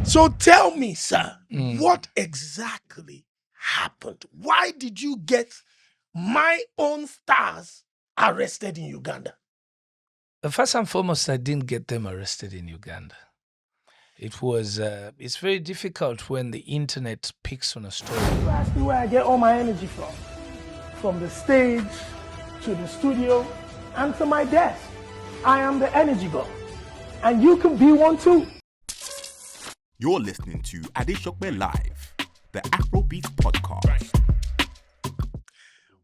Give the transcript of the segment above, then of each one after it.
So tell me, sir, Mm. what exactly happened? Why did you get my own stars arrested in Uganda? First and foremost, I didn't get them arrested in Uganda. It's very difficult when the internet picks on a story. You ask me where I get all my energy from the stage to the studio and to my desk. I am the energy god, and you can be one too. You're listening to Adeshokwe Live, the Afrobeats podcast.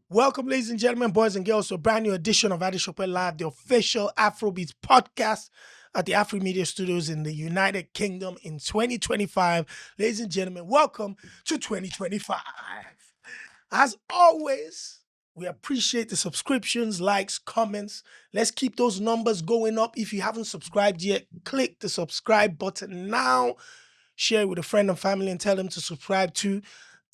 Welcome, ladies and gentlemen, boys and girls, to a brand new edition of Adeshokwe Live, the official Afrobeats podcast at the Afro Media Studios in the United Kingdom in 2025. Ladies and gentlemen, welcome to 2025. As always, we appreciate the subscriptions, likes, comments. Let's keep those numbers going up. If you haven't subscribed yet, click the subscribe button now. Share it with a friend and family and tell them to subscribe too.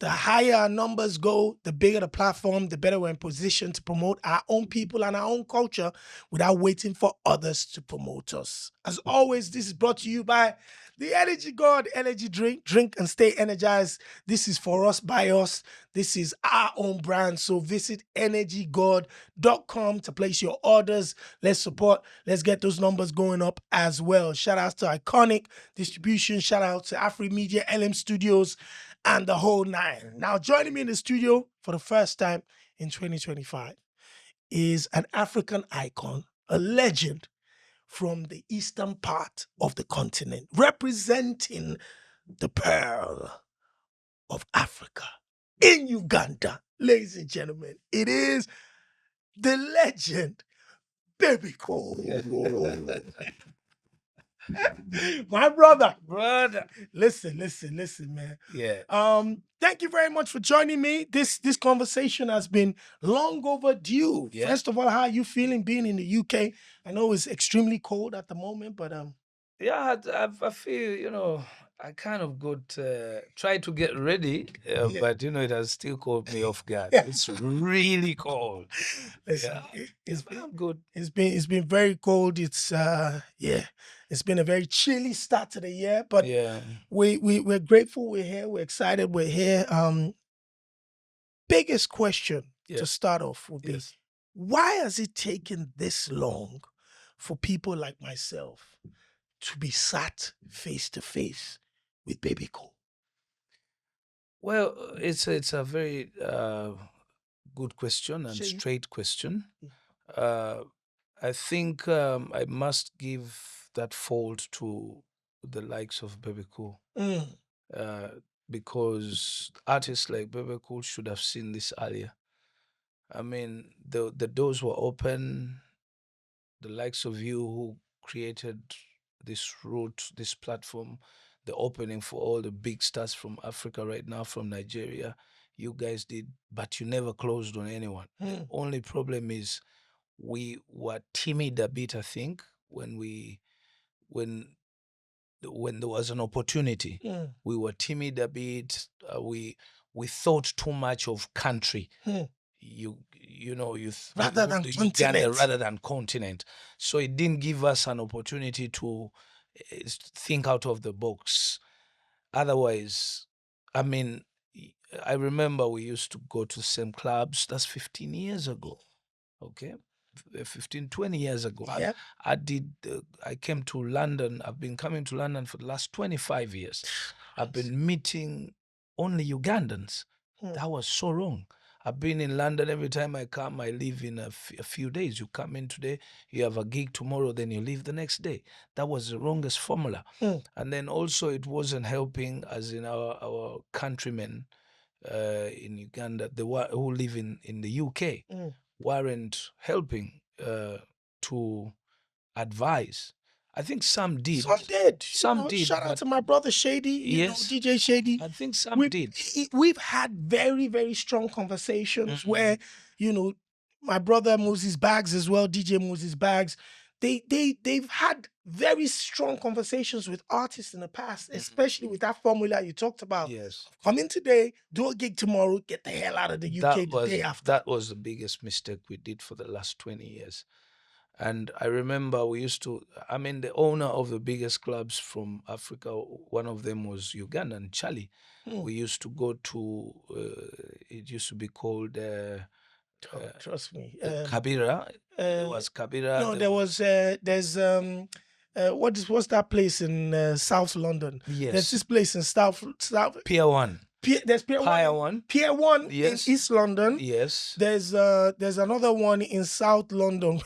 The higher our numbers go, the bigger the platform, the better we're in position to promote our own people and our own culture without waiting for others to promote us. As always, this is brought to you by the Energy God Energy Drink. Drink and stay energized. This is for us, by us. This is our own brand. So visit energygod.com to place your orders. Let's support. Let's get those numbers going up as well. Shout out to Iconic Distribution. Shout out to Afro Media, LM Studios, and the whole nine. Now, joining me in the studio for the first time in 2025 is an African icon, a legend from the eastern part of the continent, representing the pearl of Africa in Uganda. Ladies and gentlemen, it is the legend, Bebe. My brother. Listen, man. Yeah. Thank you very much for joining me. This conversation has been long overdue. Yeah. First of all, how are you feeling being in the UK? I know it's extremely cold at the moment, but Yeah, I feel, I kind of tried to get ready, Yeah. but, it has still caught me off guard. Yeah. It's really cold. listen, Yeah, but I'm good. it's been very cold. It's it's been a very chilly start to the year, but Yeah. we're grateful we're here. We're excited we're here. Biggest question Yeah. to start off would be, Yes. why has it taken this long for people like myself to be sat face to face with Baby Cole? Well, it's a very good question and Shey- straight question. Mm. I think I must give that fault to the likes of Bebe Cool. Mm. Uh, because artists like Bebe Cool should have seen this earlier. I mean, the doors were open. The likes of you who created this route, this platform, the opening for all the big stars from Africa right now, from Nigeria, you guys did, but you never closed on anyone. The Mm. only problem is we were timid a bit, I think, when when there was an opportunity. Mm. We were timid a bit. We thought too much of country. Mm. Rather than the Uganda continent. rather than continent. So it didn't give us an opportunity to think out of the box. Otherwise, I mean, I remember we used to go to the same clubs. That's 15 years ago. Okay. 15, 20 years ago. Yeah. I came to London. I've been coming to London for the last 25 years. I've been meeting only Ugandans. Mm. That was so wrong. I've been in London. Every time I come, I leave in a few days. You come in today, you have a gig tomorrow, then you leave the next day. That was the wrongest formula. Mm. And then also it wasn't helping, as in our countrymen in Uganda, who live in the UK, Mm. weren't helping to advise. I think some did. Some did. Some did, Shout out but to my brother Shady, yes, DJ Shady. I think some did. We've had very, very strong conversations where, my brother Moses Bags as well, DJ Moses Bags, they've had very strong conversations with artists in the past, especially with that formula you talked about. Yes. Come in today, do a gig tomorrow, get the hell out of the UK the day after. That was the biggest mistake we did for the last 20 years. And I remember we used to, I mean, the owner of the biggest clubs from Africa, one of them was Ugandan, Charlie. We used to go to, it used to be called Trust me. Kabira. It was Kabira. No, there was what's that place in South London? There's Yes. this place in South Pier 1. There's Pier Pier 1. 1. Pier 1 Yes. in East London. Yes. There's another one in South London.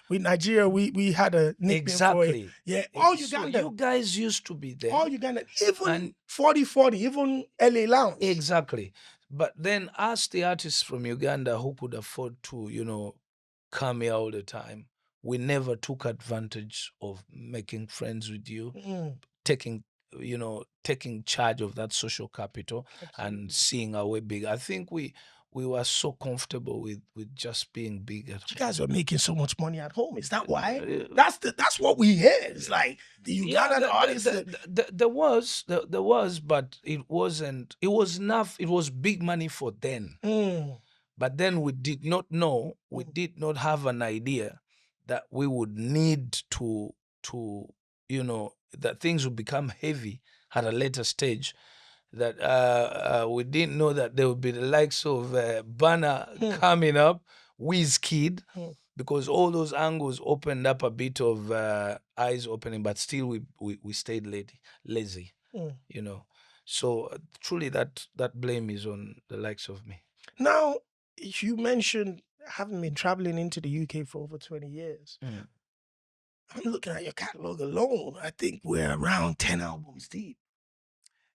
We Nigeria we had a nickname for it. Exactly. Yeah, all So Uganda. you guys used to be there. All Uganda. Even And- 4040, even LA Lounge. Exactly. But then ask the artists from Uganda who could afford to, come here all the time. We never took advantage of making friends with you, taking charge of that social capital and seeing our way big. I think we were so comfortable with just being big at You home. guys are making so much money at home. Is that why? Uh, That's what we hear. It's like the Ugandan artists. There was, but it wasn't. It was enough. It was big money for then. But then we did not know. We did not have an idea that we would need to that things would become heavy at a later stage. That we didn't know that there would be the likes of Banner coming up, Wizkid, because all those angles opened up a bit of eyes opening, but still we stayed lazy, So truly that blame is on the likes of me. Now, you mentioned having been traveling into the UK for over 20 years. I'm looking at your catalog alone. I think we're around 10 albums deep.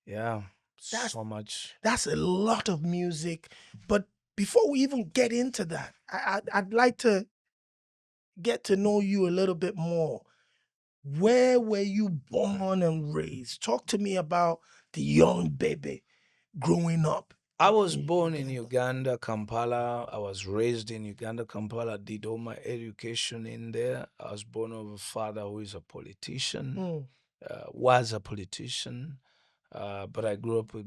Yeah, That's- so much. That's a lot of music. But before we even get into that, I'd like to get to know you a little bit more. Where were you born and raised? Talk to me about the young Bebe growing up. I was born in Uganda, Kampala. I was raised in Uganda, Kampala. Did all my education in there. I was born of a father who is a politician, was a politician. But I grew up with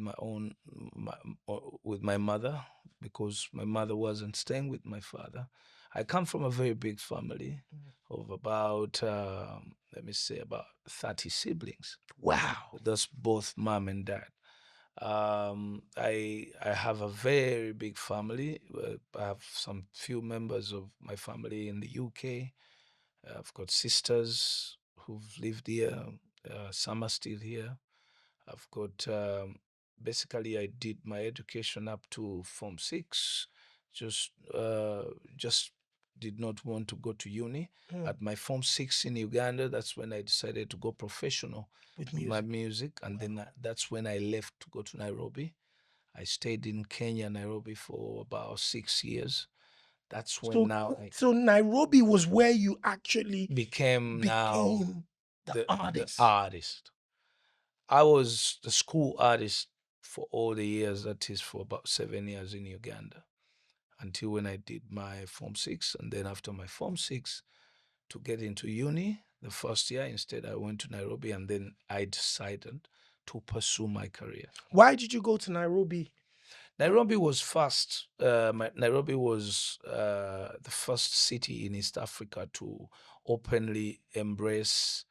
with my mother because my mother wasn't staying with my father. I come from a very big family of about, let me say, about 30 siblings. Wow. That's both mom and dad. I have a very big family. I have some few members of my family in the UK. I've got sisters who've lived here. Some are still here. I've got basically I did my education up to Form 6. Just did not want to go to uni. At my Form 6 in Uganda, that's when I decided to go professional with my music, and then that's when I left to go to Nairobi. I stayed in Kenya, Nairobi for about 6 years. That's when So Nairobi was where you actually became the artist. The artist. I was the school artist for all the years, that is for about 7 years in Uganda, until when I did my Form 6. And then after my Form 6, to get into uni, the first year, instead I went to Nairobi, and then I decided to pursue my career. Why did you go to Nairobi? Nairobi was first. Nairobi was the first city in East Africa to openly embrace,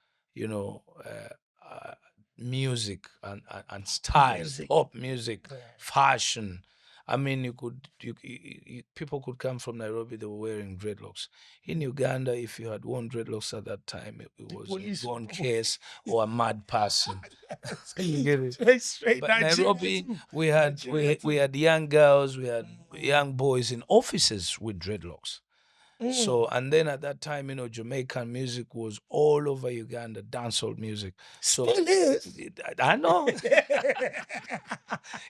music and styles, pop music, fashion. I mean, people could come from Nairobi. They were wearing dreadlocks. In Uganda, if you had worn dreadlocks at that time, it was a gone case or a mad person. You get it? Straight But Nairobi, we had young girls, we had young boys in offices with dreadlocks. So, and then at that time, Jamaican music was all over Uganda, dancehall music. So Still is. I know.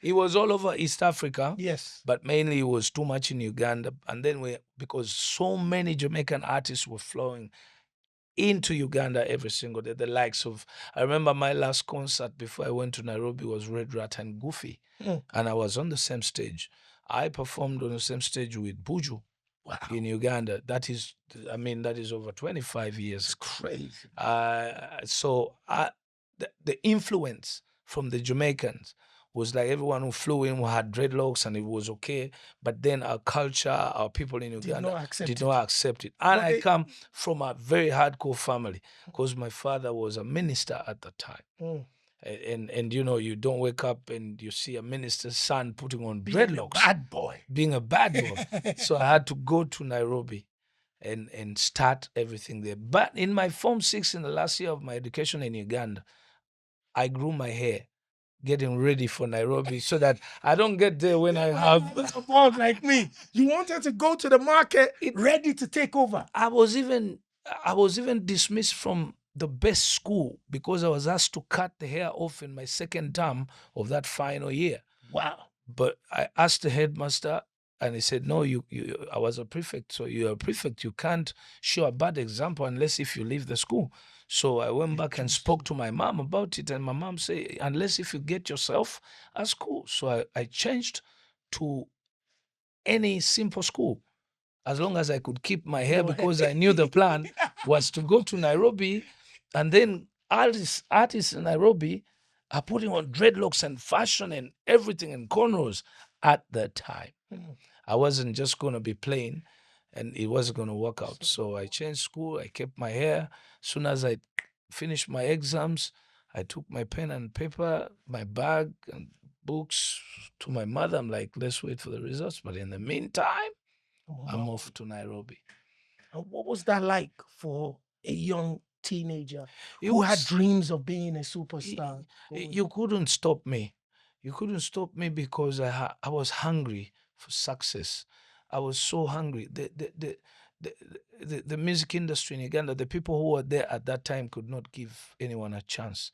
It was all over East Africa. Yes. But mainly it was too much in Uganda. And then because so many Jamaican artists were flowing into Uganda every single day, the likes of, I remember my last concert before I went to Nairobi was Red Rat and Goofy. And I was on the same stage. I performed on the same stage with Buju. Wow. In Uganda. That is over 25 years. It's crazy. So the influence from the Jamaicans was like everyone who flew in who had dreadlocks and it was okay. But then our culture, our people in Uganda not accept did it. not accept it. And But I they- come from a very hardcore family because my father was a minister at the time. Mm. And you know, you don't wake up and you see a minister's son putting on Being a dreadlocks, bad boy. being a bad boy. So I had to go to Nairobi and start everything there. But in my Form 6, in the last year of my education in Uganda, I grew my hair, getting ready for Nairobi so that I don't get there when I have. A boss like me. You wanted to go to the market ready to take over. I was even dismissed from the best school because I was asked to cut the hair off in my second term of that final year. Wow. But I asked the headmaster, and he said, "No, you I was a prefect, so you're a prefect. You can't show a bad example unless if you leave the school." So I went back and spoke to my mom about it, and my mom said, "Unless if you get yourself a school." So I changed to any simple school, as long as I could keep my hair, because I knew the plan was to go to Nairobi, and then artists in Nairobi are putting on dreadlocks and fashion and everything and cornrows at the time. I wasn't just going to be plain, and it wasn't going to work out. So I changed school. I kept my hair. As soon as I finished my exams, I took my pen and paper, my bag and books to my mother. I'm like, let's wait for the results. But in the meantime, I'm off to Nairobi. And what was that like for a young teenager It who had was- dreams of being a superstar? You couldn't stop me. You couldn't stop me because I was hungry for success. I was so hungry. The music industry in Uganda, the people who were there at that time could not give anyone a chance.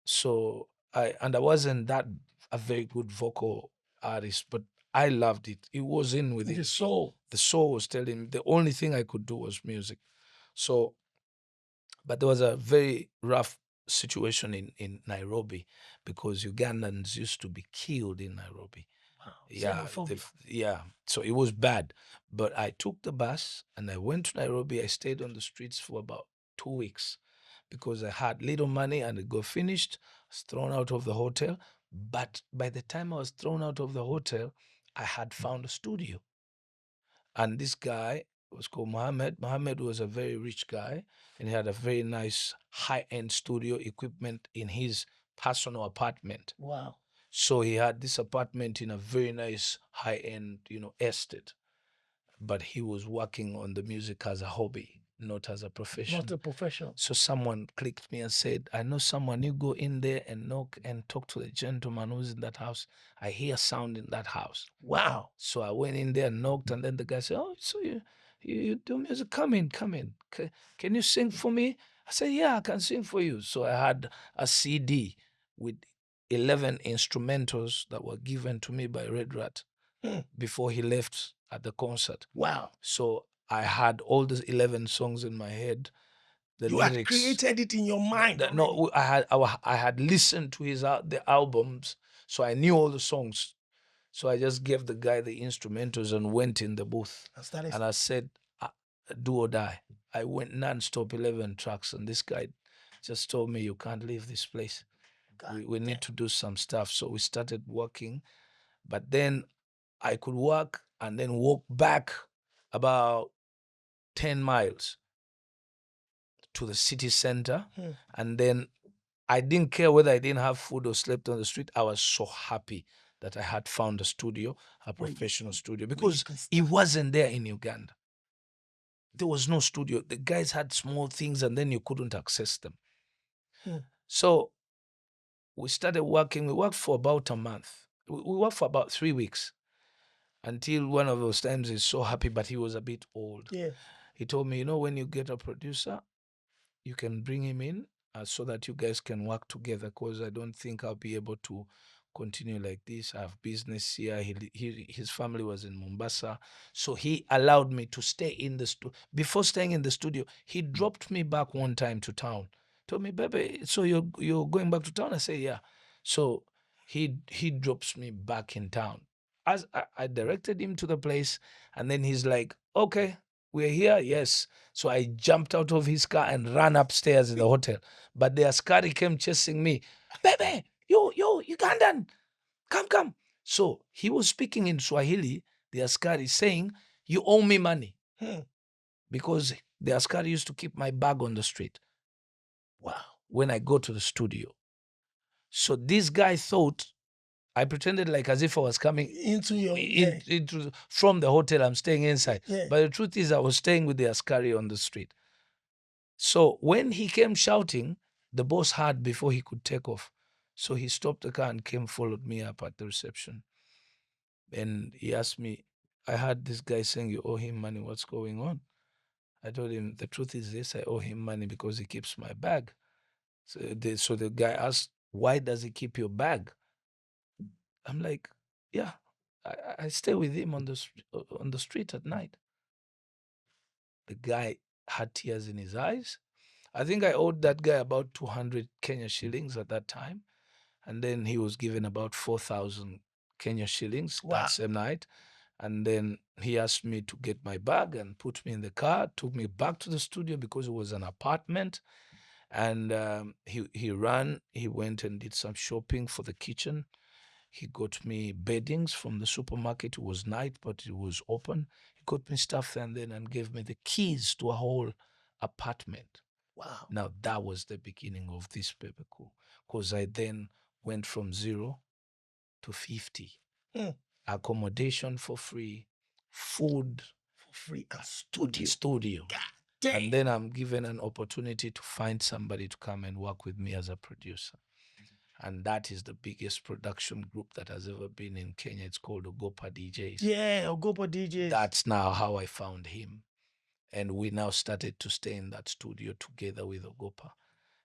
So I wasn't that a very good vocal artist, but I loved it. It was in with The it. soul. The soul was telling me the only thing I could do was music. So, but there was a very rough situation in Nairobi because Ugandans used to be killed in Nairobi. Wow. Yeah, Xenophobia. yeah. So it was bad. But I took the bus and I went to Nairobi. I stayed on the streets for about 2 weeks because I had little money and it got finished. I was thrown out of the hotel. But by the time I was thrown out of the hotel, I had found a studio. And this guy was called Mohammed. Mohammed was a very rich guy and he had a very nice high-end studio equipment in his personal apartment. Wow. So he had this apartment in a very nice high-end, estate. But he was working on the music as a hobby, not as a profession. Not a profession. So someone clicked me and said, I know someone, you go in there and knock and talk to the gentleman who's in that house. I hear sound in that house. Wow. So I went in there and knocked, and then the guy said, oh, so you do music? Come in. Can you sing for me? I said, yeah, I can sing for you. So I had a CD with 11 instrumentals that were given to me by Red Rat before he left at the concert. Wow. So I had all these 11 songs in my head. The You lyrics. had created it in your mind. No, I had listened to the albums, so I knew all the songs. So I just gave the guy the instrumentals and went in the booth. And I said, do or die. I went non-stop 11 tracks, and this guy just told me, you can't leave this place. We need to do some stuff. So we started working, but then I could walk and then walk back about 10 miles to the city center. And then I didn't care whether I didn't have food or slept on the street. I was so happy that I had found a studio, a professional studio, because it wasn't there in Uganda. There was no studio. The guys had small things and then you couldn't access them. So we started working. We worked for about a month. We worked for about 3 weeks until one of those times he's so happy, but he was a bit old. Yeah. He told me, when you get a producer, you can bring him in so that you guys can work together, because I don't think I'll be able to continue like this. I have business here. His family was in Mombasa. So he allowed me to stay in the studio. Before staying in the studio, he dropped me back one time to town. Told me, Bebe, so you're going back to town? I say, yeah. So he drops me back in town. As I directed him to the place, and then he's like, okay, we're here, yes. So I jumped out of his car and ran upstairs in the hotel. But the askari came chasing me. Bebe, you Ugandan. come, come. So he was speaking in Swahili, the askari, saying, you owe me money. Because the askari used to keep my bag on the street. Wow. When I go to the studio. So this guy thought, I pretended like as if I was coming Into your from the hotel. I'm staying inside. Yeah. But the truth is I was staying with the askari on the street. So when he came shouting, the boss heard before he could take off. So he stopped the car and came, followed me up at the reception. And he asked me, I heard this guy saying you owe him money. What's going on? I told him, the truth is this, I owe him money because he keeps my bag. So the guy asked, why does he keep your bag? I'm like, yeah, I stay with him on the street at night. The guy had tears in his eyes. I think I owed that guy about 200 Kenya shillings at that time. And then he was given about 4,000 Kenya shillings Wow. that same night. And then he asked me to get my bag and put me in the car, took me back to the studio because it was an apartment. And he went and did some shopping for the kitchen. He got me beddings from the supermarket. It was night, but it was open. He got me stuff and gave me the keys to a whole apartment. Wow. Now that was the beginning of this Bebe Cool, because I then went from 0 to 50. Accommodation for free, food for free, a studio. God damn. And then I'm given an opportunity to find somebody to come and work with me as a producer. And that is the biggest production group that has ever been in Kenya. It's called Ogopa DJs. Yeah, Ogopa DJs. That's now how I found him. And we now started to stay in that studio together with Ogopa.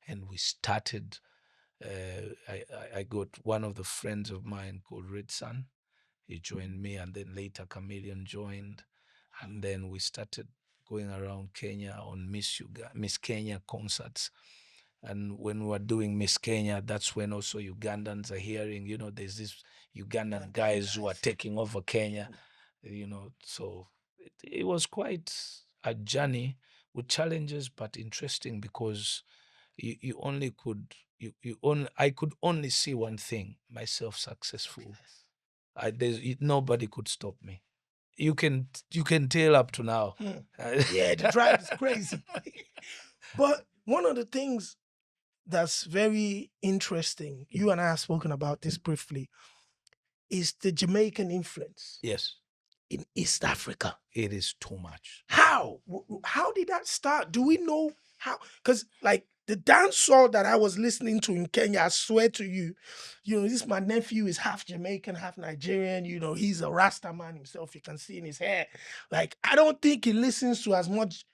And we started, I got one of the friends of mine called Red Sun. He joined me, and then later Chameleon joined. And then we started going around Kenya on Miss Kenya concerts. And when we were doing Miss Kenya, that's when also Ugandans are hearing, there's these Ugandan guys who are taking over Kenya, so it was quite a journey with challenges, but interesting because you only could, I could only see one thing, myself successful. Nobody could stop me. You can tell up to now. Yeah, the drive is crazy. But one of the things that's very interesting, you and I have spoken about this briefly, is the Jamaican influence. Yes. In East Africa. It is too much. How? How did that start? Do we know how? Because like the dancehall that I was listening to in Kenya, I swear to you, this my nephew is half Jamaican, half Nigerian. He's a Rasta man himself. You can see in his hair. Like, I don't think he listens to as much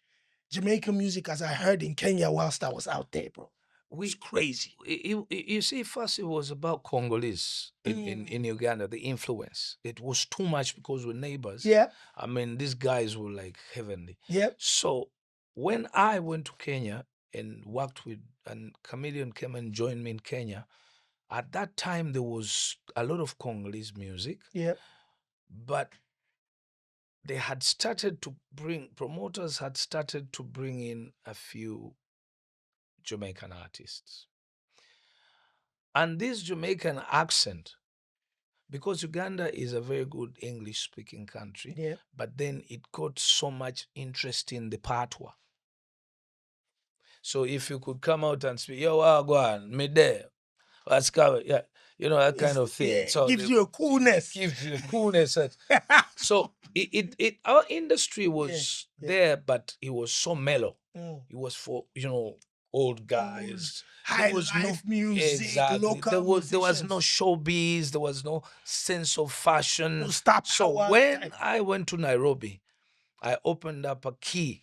Jamaican music as I heard in Kenya whilst I was out there, bro. It's crazy. You see, first it was about Congolese in Uganda, the influence. It was too much because we're neighbors. Yeah. I mean, these guys were like heavenly. Yeah. So when I went to Kenya and worked with, and Chameleon came and joined me in Kenya, at that time there was a lot of Congolese music. Yeah. But they had started to promoters had started to bring in a few Jamaican artists. And this Jamaican accent, because Uganda is a very good English-speaking country, Yeah. but then it got so much interest in the patois. So if you could come out and speak, yo, go on, me there, what's coming, yeah, that kind of thing. Yeah, So gives you a coolness. Gives you a coolness. So our industry was there, but it was so mellow. It was for old guys. High life music, exactly. local There was no showbiz. There was no sense of fashion. No star So power when type. I went to Nairobi, I opened up a key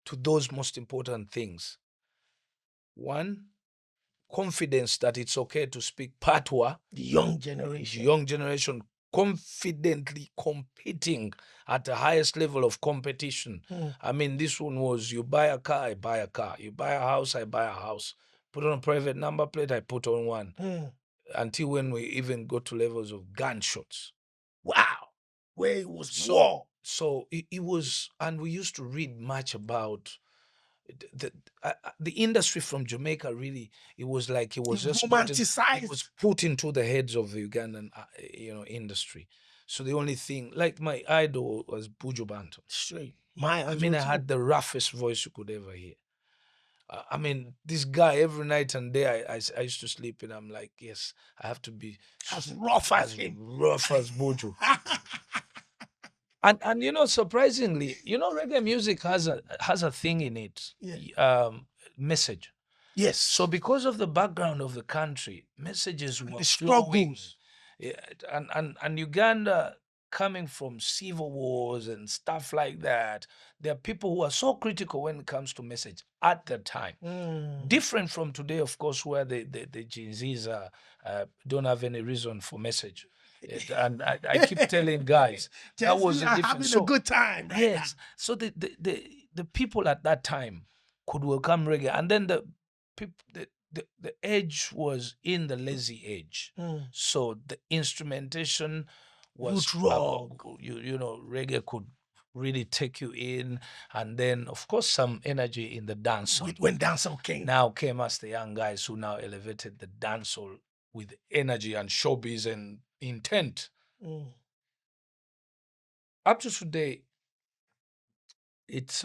to those most important things. One, confidence that it's okay to speak patois. The young generation. Young generation confidently competing at the highest level of competition. I mean, this one was, you buy a car, I buy a car. You buy a house, I buy a house. Put on a private number plate, I put on one. Until when we even go to levels of gunshots. Wow. Where it was war. So it was, and we used to read much about, the industry from Jamaica really, it was like it was just romanticized. put into the heads of the Ugandan industry. So the only thing, like my idol was Buju Banton. Straight. My I mean, I had the roughest voice you could ever hear. I mean, this guy every night and day, I used to sleep and I'm like, yes, I have to be as rough as him. rough as Buju. And surprisingly, reggae music has a thing in it, message. Yes. So because of the background of the country, messages were the flowing. struggles. Yeah, and Uganda, coming from civil wars and stuff like that, there are people who are so critical when it comes to message at the time. Different from today, of course, where the Gen Zs don't have any reason for message. And I keep telling guys that was having a good time. Right yes. Now. So the people at that time could welcome reggae, and then the edge was in the lazy age. So the instrumentation was reggae could really take you in, and then of course some energy in the dancehall. When dancehall came, now came as the young guys who now elevated the dancehall with energy and showbiz and intent. Up to today, it's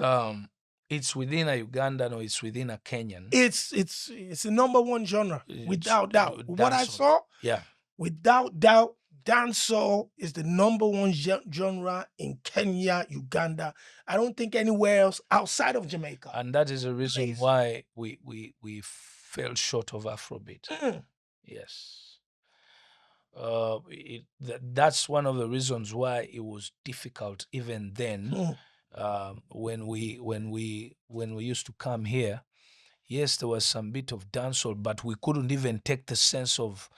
within a Ugandan or it's within a Kenyan. It's the number one genre, without doubt. What I saw, without doubt, dancehall is the number one genre in Kenya, Uganda. I don't think anywhere else outside of Jamaica. And that is the reason why we fell short of Afrobeat. Yes. That's one of the reasons why it was difficult even then. When we used to come here, yes, there was some bit of dancehall, but we couldn't even take the sense of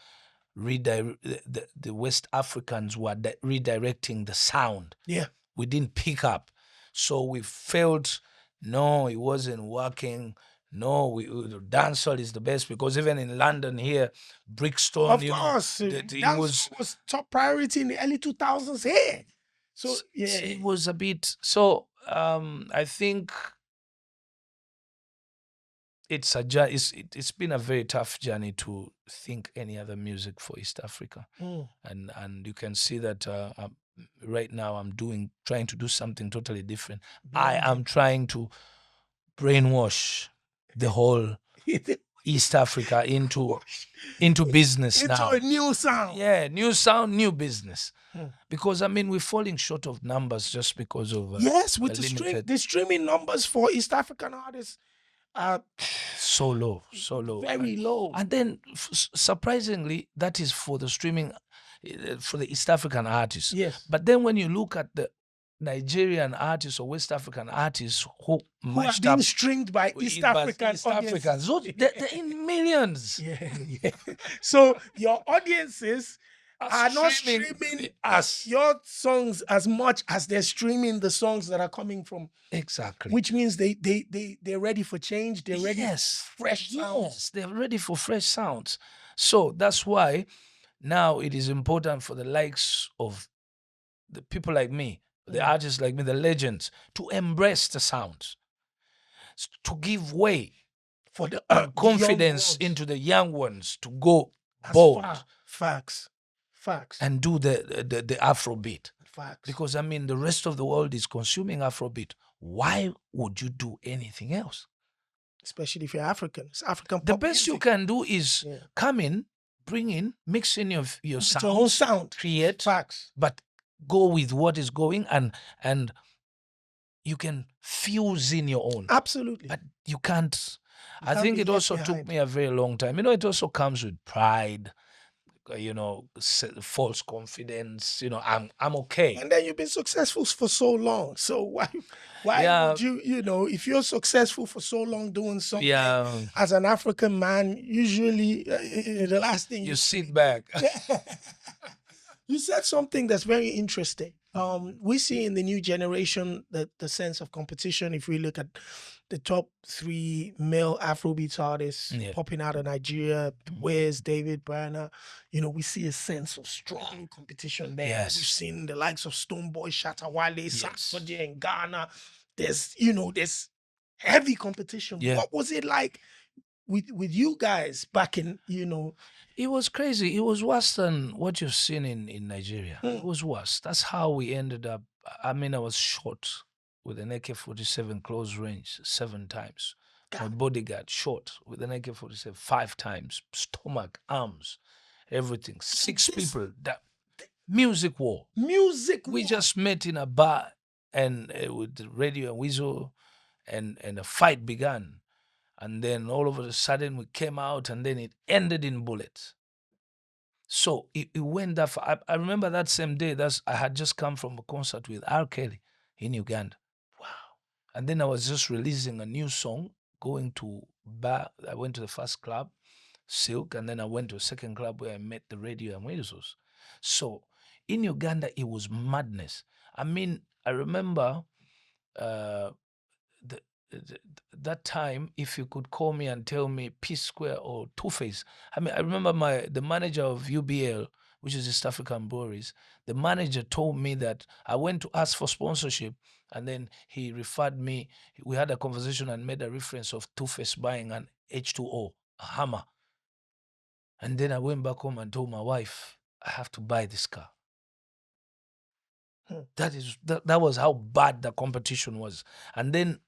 the West Africans were redirecting the sound. Yeah, we didn't pick up, so we felt no, it wasn't working. No, dancehall is the best, because even in London here, Brixton, of course, it was top priority in the early 2000s here. So yeah, it was a bit. So I think it's been a very tough journey to think any other music for East Africa, and you can see that right now I'm trying to do something totally different. I am trying to brainwash the whole East Africa into business now. Into a new sound. Yeah, new sound, new business. Because I mean, we're falling short of numbers just because of yes, with the streaming numbers for East African artists are so low, very low. And then surprisingly, that is for the streaming for the East African artists. Yes, but then when you look at the Nigerian artists or West African artists who are being streamed by East Africans, they're in millions. Yeah. So your audiences are not streaming your songs as much as they're streaming the songs that are coming from. Exactly. Which means they're ready for change. They're ready for fresh sounds. Yes, they're ready for fresh sounds. So that's why now it is important for the likes of the people like me, the artists like me, the legends, to embrace the sounds, to give way for the confidence into the young ones to go bold. Facts. And do the Afrobeat. Facts. Because I mean, the rest of the world is consuming Afrobeat. Why would you do anything else? Especially if you're African. It's African pop the best music. You can do is come in, bring in, mix in your sound, your own sound, create facts, but go with what is going, and you can fuse in your own. Absolutely. But you can't. I think it also took me a very long time. It also comes with pride, false confidence. I'm okay. And then you've been successful for so long. So why would you, if you're successful for so long doing something as an African man, usually the last thing you sit back. You said something that's very interesting. We see in the new generation the sense of competition. If we look at the top 3 male Afrobeats artists popping out of Nigeria, Wes, David, Bernard, we see a sense of strong competition there. Yes. We've seen the likes of Stonebwoy, Shatta Wale, Sarkodie in Ghana. There's heavy competition. Yeah. What was it like with you guys back in, It was crazy. It was worse than what you've seen in Nigeria. It was worse. That's how we ended up. I mean, I was shot with an AK-47 close range 7 times. My bodyguard shot with an AK-47 5 times. Stomach, arms, everything. 6 people. That music war. music? We war. just met in a bar and with the radio and whistle, and a fight began. And then all of a sudden we came out, and then it ended in bullets. So it went that far. I remember that same day, I had just come from a concert with R. Kelly in Uganda. Wow. And then I was just releasing a new song, going to bar. I went to the first club, Silk, and then I went to a second club where I met the radio and whistles. So in Uganda, it was madness. I mean, I remember uh, the, th- that time, if you could call me and tell me P Square or Two Face. I mean, I remember the manager of UBL, which is East African Breweries. The manager told me that I went to ask for sponsorship, and then he referred me. We had a conversation and made a reference of Two Face buying an H2O, a Hammer. And then I went back home and told my wife, I have to buy this car. That was how bad the competition was. And then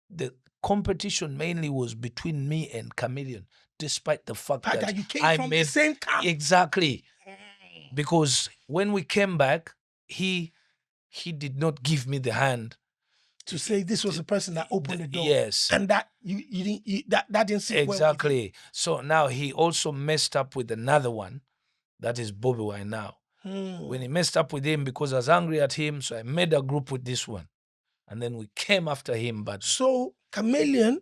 the competition mainly was between me and Chameleon, despite the fact that you came I from made the same camp. exactly, because when we came back, he did not give me the hand To say this was the person that opened the door. Yes, And that you didn't that didn't sit well with you. exactly. So now he also messed up with another one, that is Bobby Wine now. When he messed up with him because I was angry at him, so I made a group with this one. And then we came after him. But So Chameleon,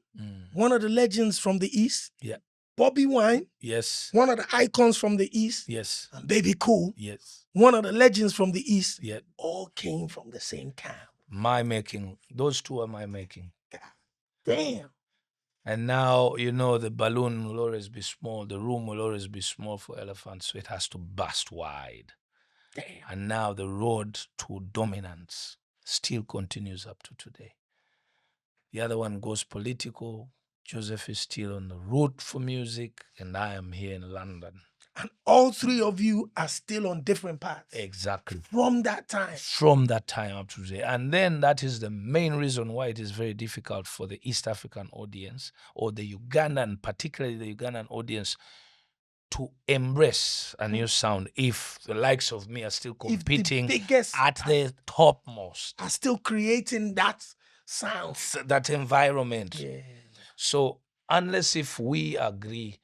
one of the legends from the East. yeah. Bobby Wine, Yes. one of the icons from the East. Yes. And Baby Cool, Yes. one of the legends from the East. Yeah. All came from the same camp. My making. Those two are my making. Damn. And now, the balloon will always be small. The room will always be small for elephants, so it has to burst wide. Damn. And now the road to dominance still continues up to today. The other one goes political. Joseph is still on the road for music, and I am here in London. And all three of you are still on different paths. Exactly. From that time. From that time up to today. And then that is the main reason why it is very difficult for the East African audience, or the Ugandan, particularly the Ugandan audience, to embrace a new sound if the likes of me are still competing at the topmost. Are still creating that sound. That environment. Yeah. So unless if we agree,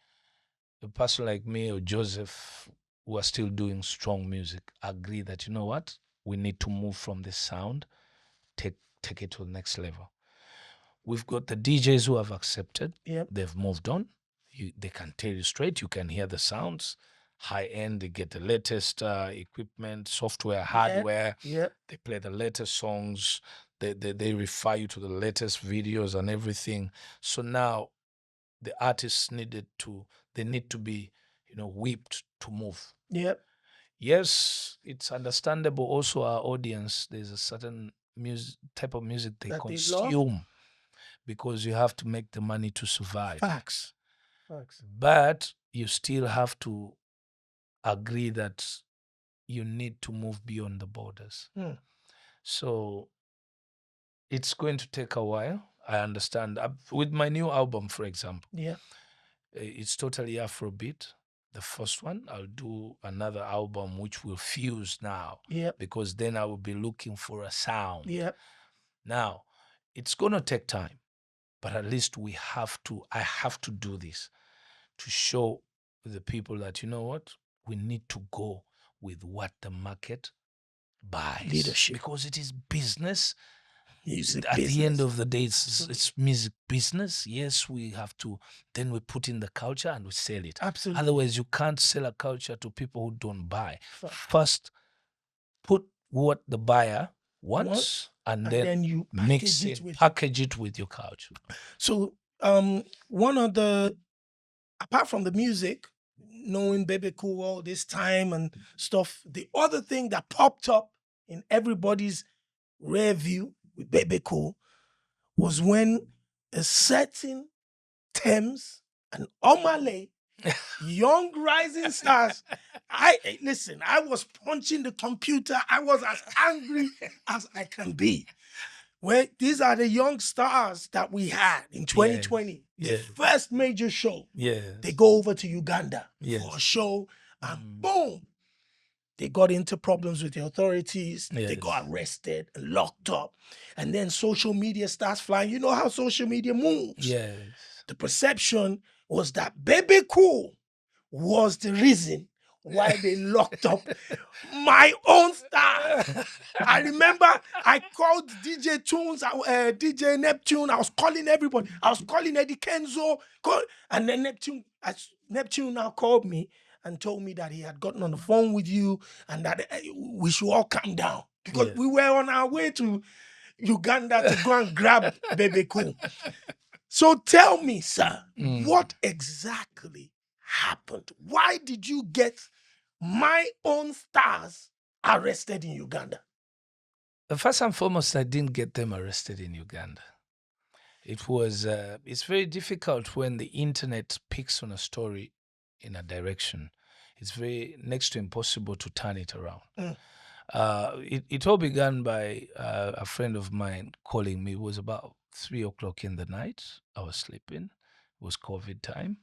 a person like me or Joseph, who are still doing strong music, agree that, you know what, we need to move from this sound, take it to the next level. We've got the DJs who have accepted. Yep. They've moved on. They can tell you straight. You can hear the sounds. High end, they get the latest equipment, software, hardware. Yeah. They play the latest songs. They refer you to the latest videos and everything. So now the artists need to be, whipped to move. Yep. Yes, it's understandable. Also, our audience, there's a certain type of music they That they consume, love. because you have to make the money to survive. Facts. But you still have to agree that you need to move beyond the borders. So it's going to take a while. I understand. With my new album, for example, it's totally Afrobeat. The first one, I'll do another album which will fuse now, because then I will be looking for a sound. Now, it's going to take time, but at least I have to do this to show the people that, you know what, we need to go with what the market buys. Leadership. Because it is business. Music At business. the end of the day, it's music business. Yes, we have to, then we put in the culture and we sell it. Absolutely. Otherwise, you can't sell a culture to people who don't buy. First, put what the buyer wants, and then you package it with your culture. So, one of the, apart from the music, knowing Bebe Cool all this time and stuff, the other thing that popped up in everybody's rear view with Bebe Cool was when a certain Tems and Omah, young rising stars. Listen, I was punching the computer. I was as angry as I can be. Well, these are the young stars that we had in 2020. The yes. first major show. Yes. They go over to Uganda for Yes. a show, and boom, they got into problems with the authorities. They Yes. got arrested and locked up. And then social media starts flying. You know how social media moves. Yes. The perception was that Bebe Cool was the reason why they locked up my own star. I remember I called DJ Tunes, DJ Neptune. I was calling everybody. I was calling Eddie Kenzo. And then Neptune now called me and told me that he had gotten on the phone with you and that we should all calm down because we were on our way to Uganda to go and grab Bebe Cool. So tell me, sir, what exactly happened? Why did you get my own stars arrested in Uganda? First and foremost, I didn't get them arrested in Uganda. It was, it's very difficult when the internet picks on a story in a direction. It's very next to impossible to turn it around. It all began by a friend of mine calling me. It was about 3 o'clock in the night. I was sleeping. It was COVID time.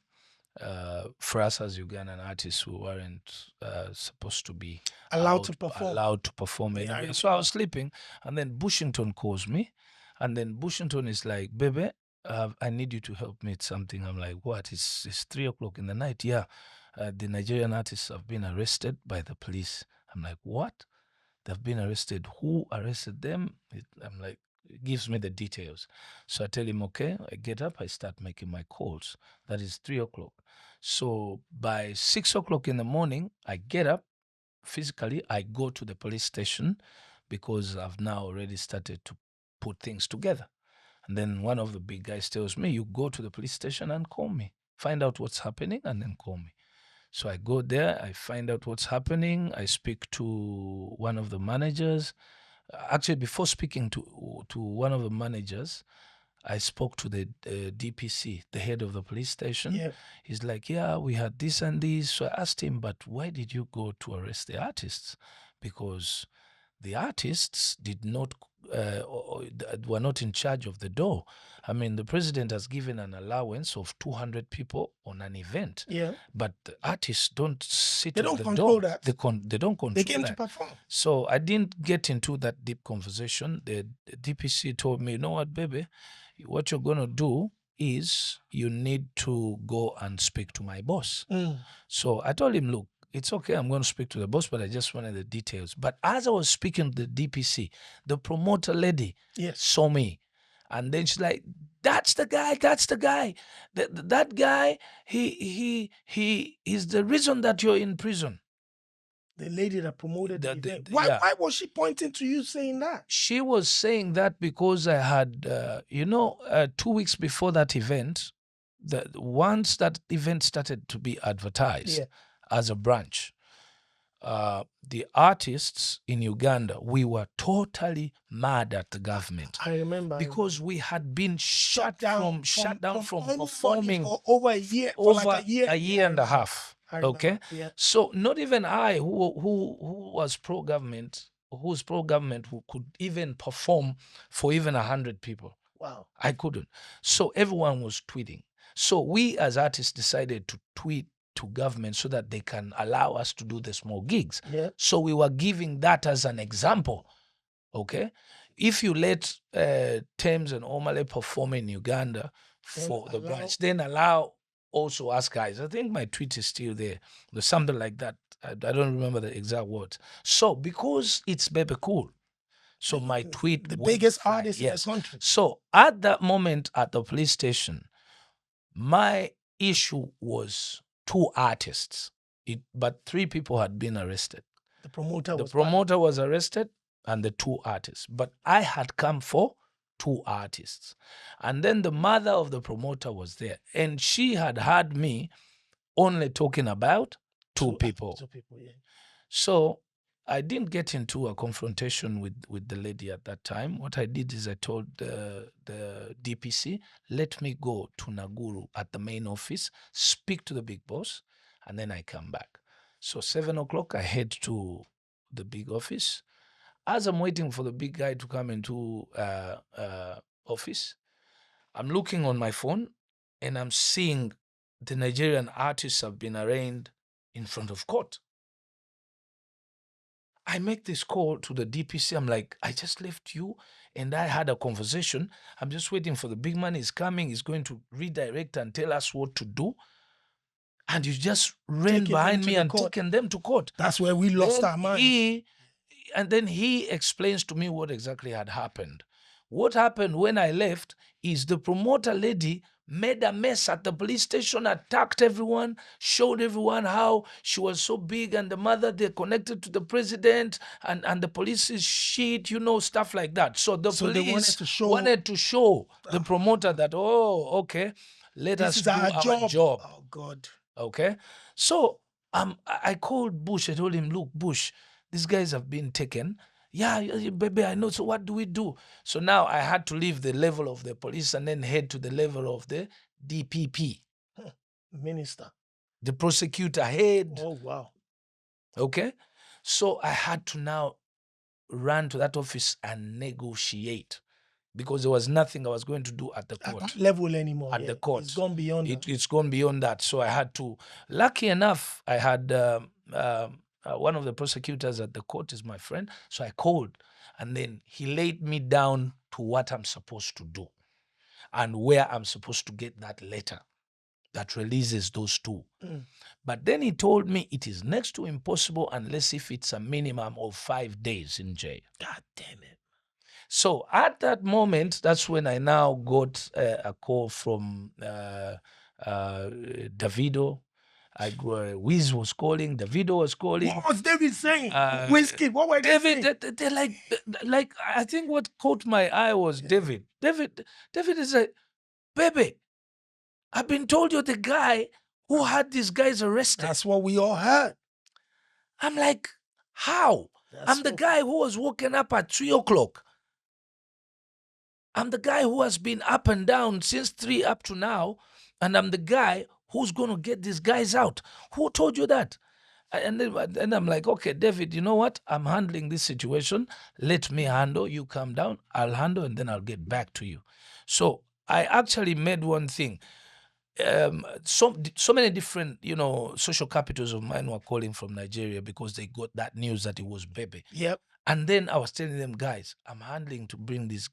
For us as Ugandan artists, we weren't supposed to be Allowed to perform. anywhere. So I was sleeping, and then Bushington calls me, and then Bushington is like, "Bebe, I need you to help me with something." I'm like, "What? It's 3 o'clock in the night." Yeah, the Nigerian artists have been arrested by the police. I'm like, "What? They've been arrested? Who arrested them?" I'm like, it gives me the details. So I tell him, okay, I get up, I start making my calls. That is 3 o'clock. So by 6 o'clock in the morning, I get up physically, I go to the police station because I've now already started to put things together. And then one of the big guys tells me, you go to the police station and call me. Find out what's happening and then call me. So I go there, I find out what's happening. I speak to one of the managers. Actually, before speaking to one of the managers, I spoke to the DPC, the head of the police station. Yeah. He's like, yeah, we had this and this. So I asked him, but why did you go to arrest the artists? Because the artists did not were not in charge of the door. I mean, the president has given an allowance of 200 people on an event. Yeah. But the artists don't sit They at don't the control door. that. They don't control They came that. to perform. So I didn't get into that deep conversation. The DPC told me, you know what, baby, what you're going to do is you need to go and speak to my boss. So I told him, look, it's okay, I'm going to speak to the boss, but I just wanted the details. But as I was speaking to the DPC, the promoter lady saw me. And then she's like, that's the guy. That guy, he's the reason that you're in prison. The lady that promoted the event. Why was she pointing to you saying that? She was saying that because I had, 2 weeks before that event, once that event started to be advertised as a branch, the artists in Uganda, we were totally mad at the government. I remember. Because we had been shut down from performing for over a year. A year and a half. Okay? Yeah. So not even I, who was pro-government, who's pro-government, who could even perform for even 100 people. Wow. I couldn't. So everyone was tweeting. So we as artists decided to tweet to government so that they can allow us to do the small gigs. Yeah. So we were giving that as an example. Okay? If you let Tems and Omah perform in Uganda for the branch, then allow also us guys. I think my tweet is still there. There's something like that. I don't remember the exact words. So because it's Bebe Cool, so my tweet the biggest artist in the country. So at that moment at the police station, my issue was 2 artists, but 3 people had been arrested. The promoter was arrested and the 2 artists. But I had come for 2 artists. And then the mother of the promoter was there. And she had heard me only talking about 2 people. 2 people, yeah. So I didn't get into a confrontation with the lady at that time. What I did is I told the DPC, let me go to Naguru at the main office, speak to the big boss, and then I come back. So 7 o'clock, I head to the big office. As I'm waiting for the big guy to come into office, I'm looking on my phone and I'm seeing the Nigerian artists have been arraigned in front of court. I make this call to the DPC. I'm like, I just left you and I had a conversation. I'm just waiting for the big man. He's coming. He's going to redirect and tell us what to do. And you just ran Taking them behind to me the and court. taken them to court. That's where we lost Then our minds. then he explains to me what exactly had happened. What happened when I left is the promoter lady made a mess at the police station, attacked everyone, showed everyone how she was so big, and the mother, they're connected to the president, and the police is shit, stuff like that. So the So they police wanted to show the promoter that, oh, okay, let this us is do our our job. Oh God. Okay. So I called Bush. I told him, look, Bush, these guys have been taken. Yeah, baby, I know. So what do we do? So now I had to leave the level of the police and then head to the level of the DPP, Minister. the prosecutor head. Oh wow. Okay. So I had to now run to that office and negotiate because there was nothing I was going to do at the At court. that level anymore. At the court. It's gone beyond that. It's gone beyond that. So I had to. Lucky enough, I had one of the prosecutors at the court is my friend. So I called, and then he laid me down to what I'm supposed to do, and where I'm supposed to get that letter that releases those two. But then he told me it is next to impossible unless if it's a minimum of 5 days in jail. God damn it. So at that moment, that's when I now got a call from Davido. Wiz was calling, Davido was calling. What was David saying? Whiskey, what were they saying? They're like, I think what caught my eye was David. David is like, Bebe, I've been told you're the guy who had these guys arrested. That's what we all heard. I'm like, how? I'm the guy who was woken up at 3 o'clock. I'm the guy who has been up and down since 3 up to now, and I'm the guy who's going to get these guys out. Who told you that? And then I'm like, okay, David, you know what? I'm handling this situation. Let me handle. You calm down. I'll handle, and then I'll get back to you. So I actually made one thing. So many different, social capitals of mine were calling from Nigeria because they got that news that it was Bebe. Yep. And then I was telling them, guys, I'm handling to bring these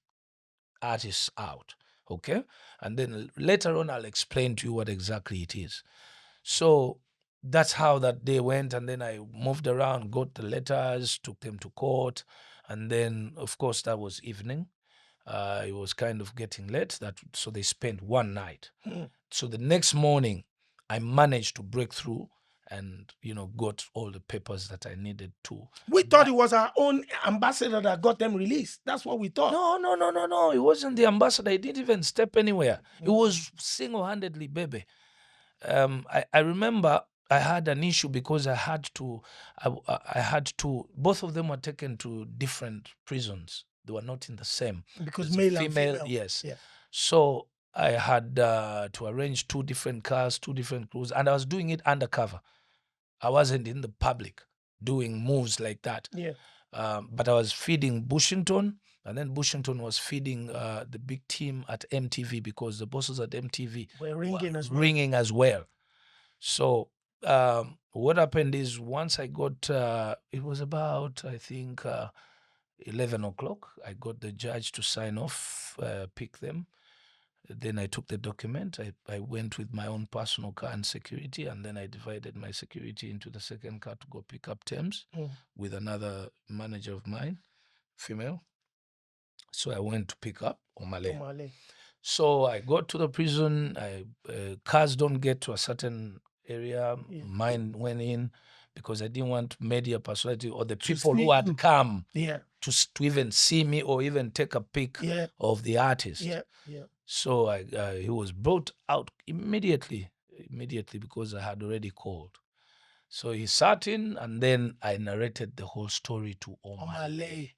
artists out, okay? And then later on, I'll explain to you what exactly it is. So that's how that day went. And then I moved around, got the letters, took them to court. And then, of course, that was evening. It was kind of getting late. So they spent one night. So the next morning, I managed to break through and, got all the papers that I needed to. We thought it was our own ambassador that got them released. That's what we thought. No. It wasn't the ambassador. He didn't even step anywhere. It was single-handedly Bebe. I remember I had an issue because I had to, both of them were taken to different prisons. They were not in the same. Because There's male a and female. Yes. Yeah. So I had to arrange 2 different cars, 2 different crews, and I was doing it undercover. I wasn't in the public doing moves like that. Yeah. But I was feeding Bushington, and then Bushington was feeding the big team at MTV because the bosses at MTV We're ringing as well. ringing as well. So what happened is once I got, it was about, I think, 11 o'clock, I got the judge to sign off, pick them. Then I took the document. I went with my own personal car and security, and then I divided my security into the second car to go pick up Tems with another manager of mine, female. So I went to pick up Omale. So I got to the prison. Cars don't get to a certain area. Yeah. Mine went in because I didn't want media personality or the people who had come to even see me or even take a pic of the artist. Yeah. So he was brought out immediately because I had already called. So he sat in, and then I narrated the whole story to Omah. Omale.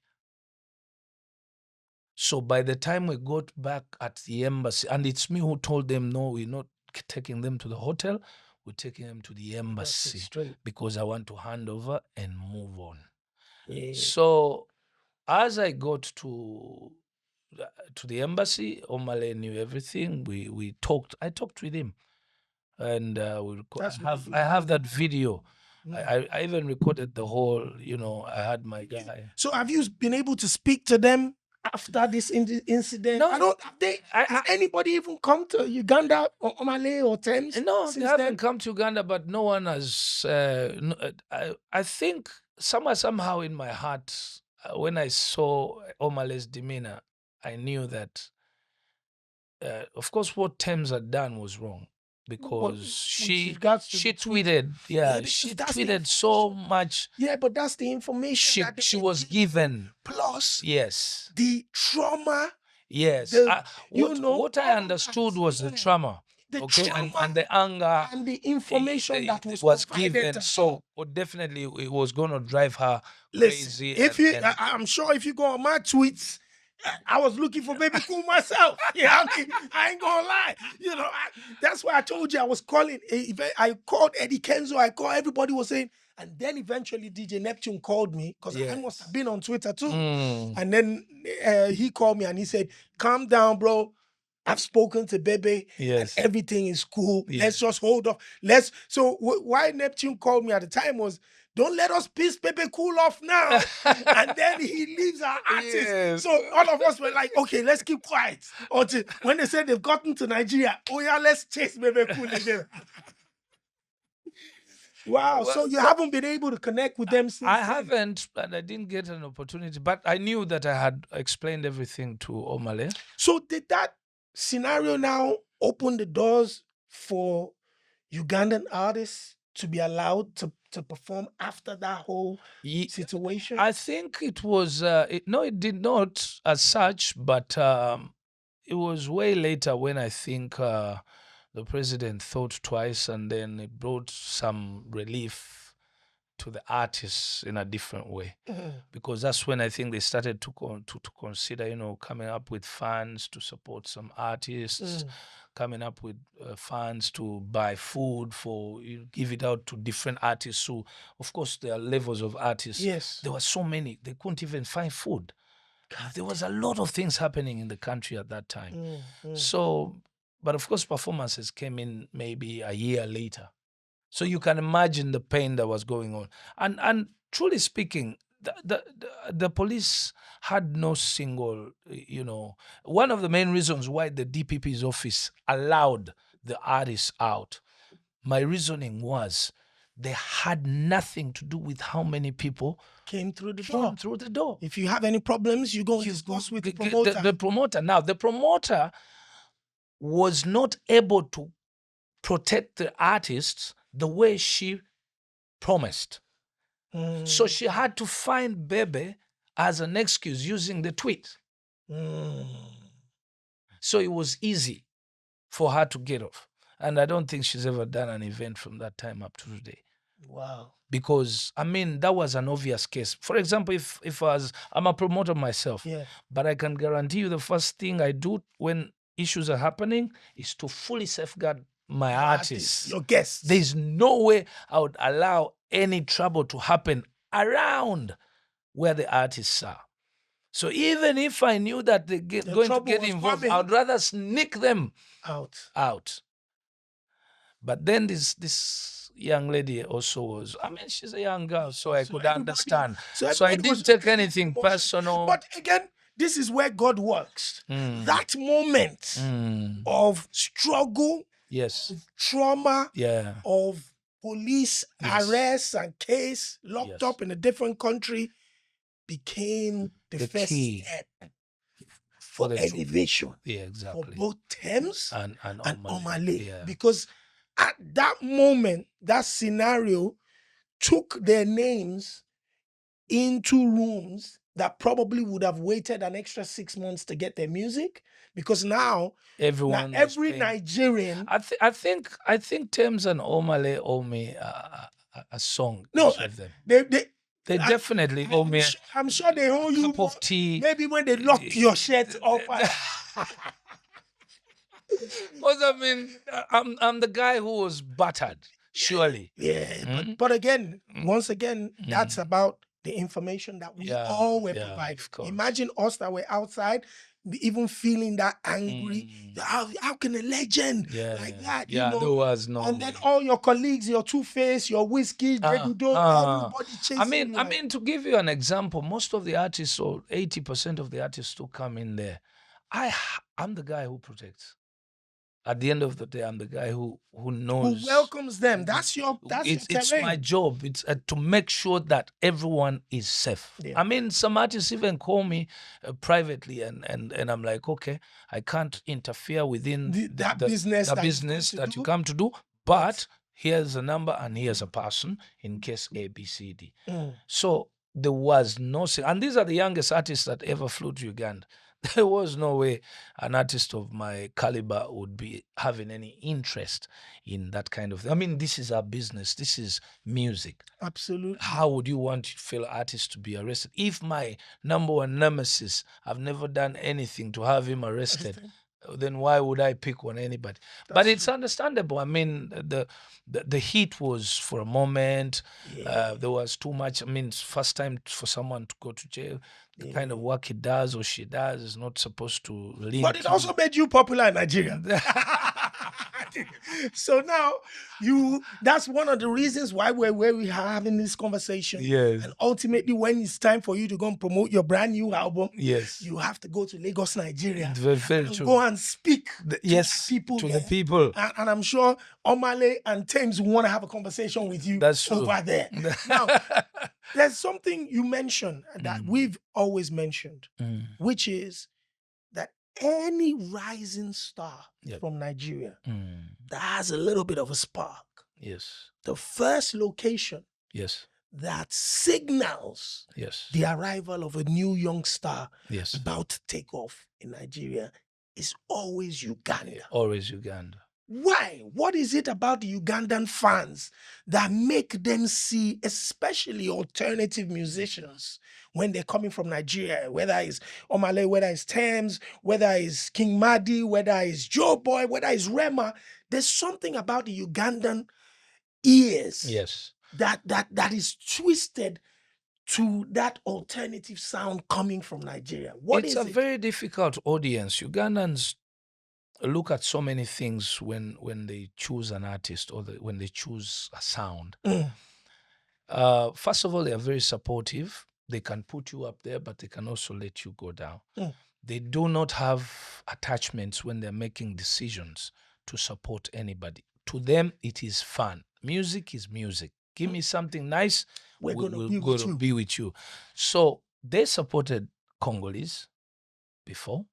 So by the time we got back at the embassy, and it's me who told them, no, we're not taking them to the hotel, we're taking them to the embassy straight. because I want to hand over and move on. Yeah. So as I got to the embassy, Omale knew everything. We talked. I talked with him, and I have that video. I even recorded the whole. I had my guy. So have you been able to speak to them after this incident? No, I don't. Has anybody even come to Uganda or Omale or Tems? No, since they haven't then? come to Uganda, but no one has. I think somehow in my heart, when I saw Omale's demeanor, I knew that, of course, what Tems had done was wrong, because she tweeted, she tweeted so much. Yeah, but that's the information She was given. Plus, Yes, the trauma. yes. What I understood was the trauma. Okay, and the anger and the information that was given. So definitely it was going to drive her crazy. I'm sure if you go on my tweets, I was looking for Baby Cool myself. Yeah, I ain't gonna lie. That's why I told you I was calling. I called Eddie Kenzo. I called. Everybody was saying. And then eventually DJ Neptune called me, because I must have been on Twitter too. And then he called me and he said, "Calm down, bro. I've spoken to Bebe. Yes. And everything is cool. Yes. Let's just hold off. Why Neptune called me at the time was, don't let us piss Bebe Cool off now." And then he leaves our artist. Yes. So all of us were like, okay, let's keep quiet. Until when they said they've gotten to Nigeria, oh yeah, let's chase Bebe Cool again. Wow. Well, so you haven't been able to connect with them since I then? haven't, and I didn't get an opportunity, but I knew that I had explained everything to Omale. So did that scenario now open the doors for Ugandan artists to be allowed to perform after that whole situation? I think it was, no, it did not as such, but it was way later when I think the president thought twice, and then it brought some relief to the artists in a different way. Because that's when I think they started to consider, coming up with funds to support some artists, coming up with funds to buy food give it out to different artists. So, of course, there are levels of artists. Yes. There were so many, they couldn't even find food. There was a lot of things happening in the country at that time. So, but of course, performances came in maybe a year later. So you can imagine the pain that was going on. And truly speaking, the police had no single, one of the main reasons why the DPP's office allowed the artists out, my reasoning was they had nothing to do with how many people came through the door. If you have any problems, you go and discuss with the promoter. The promoter. Now, the promoter was not able to protect the artists the way she promised. So she had to find Bebe as an excuse using the tweet. So it was easy for her to get off. And I don't think she's ever done an event from that time up to today. Wow. Because, that was an obvious case. For example, if I'm a promoter myself, but I can guarantee you the first thing I do when issues are happening is to fully safeguard my artists, your guests. There's no way I would allow any trouble to happen around where the artists are. So even if I knew that they're going to get involved, I would rather sneak them out. But then this young lady also was, she's a young girl, so I could understand. So I didn't take anything personal. But again, this is where God works. That moment of struggle, of trauma, of police arrests and case locked up in a different country became the first step for elevation. For both Tems and Omale. Because at that moment, that scenario took their names into rooms that probably would have waited an extra 6 months to get their music, because now every Nigerian. I think Tems and Omale owe me a song. No, each of them. they They definitely owe me I'm sure they owe a you cup of tea. maybe when they lock your shirt off. Because I mean, I'm the guy who was battered. Surely. Yeah, but again, once again, that's about the information that we all were provided. Of course. Imagine us that were outside, even feeling that angry. How can a legend like that? Yeah, there was no. And then all your colleagues, your Two-Face, your Whiskey, everybody chasing. I mean, to give you an example, most of the artists, or 80% of the artists who come in there, I'm the guy who protects. At the end of the day, I'm the guy who knows, who welcomes them. That's your it's my job. It's to make sure that everyone is safe. Yeah. I mean, some artists even call me privately, and I'm like, okay, I can't interfere within that business that you come to do, but here's a number and here's a person in case A, B, C, D. So there was no, and these are the youngest artists that ever flew to Uganda. There was no way an artist of my caliber would be having any interest in that kind of thing. I mean, this is our business. This is music. Absolutely. How would you want your fellow artists to be arrested? If my number one nemesis, I've never done anything to have him arrested, then why would I pick on anybody? But it's understandable. I mean, the heat was for a moment. There was too much. I mean, it's first time for someone to go to jail. The kind of work he does or she does is not supposed to link. But it also made you popular in Nigeria. So now that's one of the reasons why we're having this conversation. Yes. And ultimately, when it's time for you to go and promote your brand new album, yes, you have to go to Lagos, Nigeria. Very true. Go and speak to the people. And I'm sure Omah and Tems want to have a conversation with you over there. Now, there's something you mentioned that we've always mentioned, which is that any rising star from Nigeria that has a little bit of a spark, the first location that signals the arrival of a new young star about to take off in Nigeria is always Uganda. Always Uganda. Why? What is it about the Ugandan fans that make them see, especially alternative musicians, when they're coming from Nigeria, whether it's Omah, whether it's Tems, whether it's King Madi, whether it's Joe Boy, whether it's Rema, there's something about the Ugandan ears that is twisted to that alternative sound coming from Nigeria. It's a very difficult audience. Ugandans look at so many things when they choose an artist or when they choose a sound. First of all, they are very supportive. They can put you up there, but they can also let you go down. They do not have attachments when they're making decisions to support anybody. To them, it is fun. Music is music. Give me something nice, we're going to be with you. So they supported Congolese before,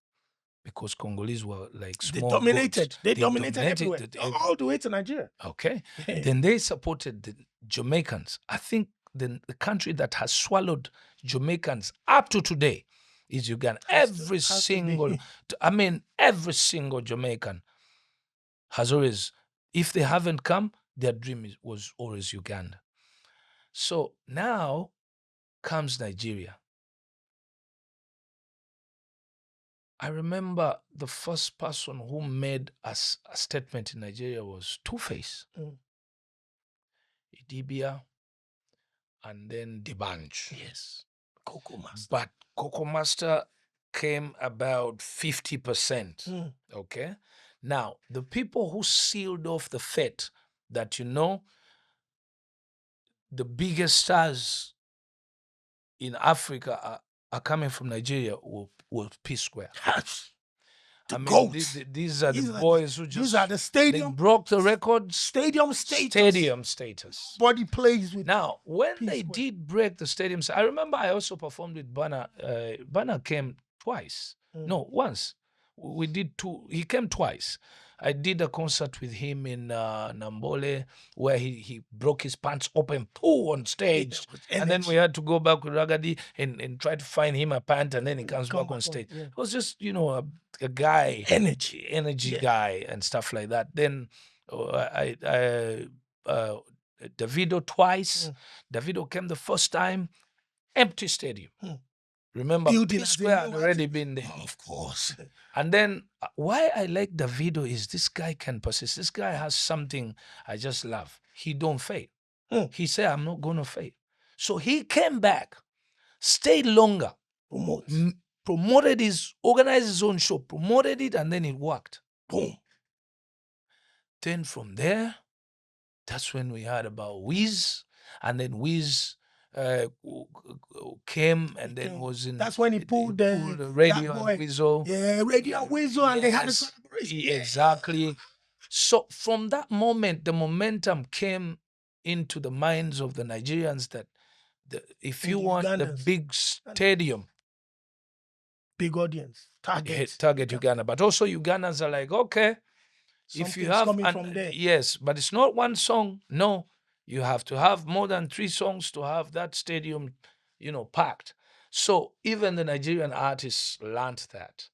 because Congolese were like small. They dominated everywhere, all the way to Nigeria. Okay. Then they supported the Jamaicans. I think the country that has swallowed Jamaicans up to today is Uganda. Every single Jamaican has always, if they haven't come, their dream was always Uganda. So now comes Nigeria. I remember the first person who made a statement in Nigeria was Two-Face, Idibia, and then D'banj. Yes, Coco Master. But Coco Master came about 50%. Okay? Now, the people who sealed off the fate that, the biggest stars in Africa are coming from Nigeria were P-Square. I mean, these are the boys who just... These are the stadium... They broke the record. Stadium status. Body plays with... Now, when they did break the stadium... I remember I also performed with Bana. Bana came twice. No, once. We did two. He came twice. I did a concert with him in Nambole where he broke his pants open on stage. And then we had to go back with Ragadi and try to find him a pant, and then he comes back on stage. It was just, a guy. Energy guy and stuff like that. Then Davido twice. Davido came the first time, empty stadium. Remember, Building P as a Square had new already artist. been there. Oh, of course. And then why I like Davido is this guy can persist. This guy has something I just love. He don't fail. He said, I'm not going to fail. So he came back, stayed longer, promoted organized his own show, promoted it, and then it worked. Boom. Then from there, that's when we heard about Wiz, and then Wiz came and then was in. That's when he pulled the Radio that and boy. Weasel. Yeah, Radio and Weasel, and they had a Yes, collaboration. exactly. So from that moment, the momentum came into the minds of the Nigerians that if And you the want the Ugandans. big stadium, Big audience. target Uganda. But also Ugandans are like, okay, if you Something's have coming from there. yes, but it's not one song. No, you have to have more than 3 songs to have that stadium, packed. So even the Nigerian artists learned that.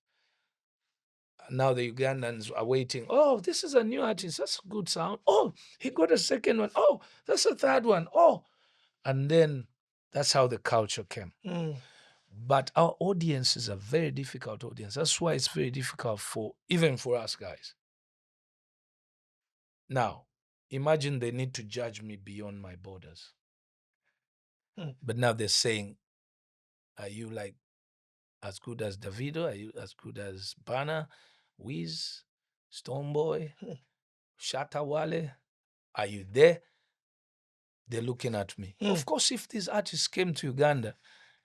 Now the Ugandans are waiting. Oh, this is a new artist. That's a good sound. Oh, he got a second one. Oh, that's a third one. Oh, and then that's how the culture came. But our audience is a very difficult audience. That's why it's very difficult even for us guys. Now, imagine they need to judge me beyond my borders. But now they're saying, are you like as good as Davido? Are you as good as Bana, Wiz, Stoneboy, Shatta Wale? Are you there? They're looking at me. Of course, if these artists came to Uganda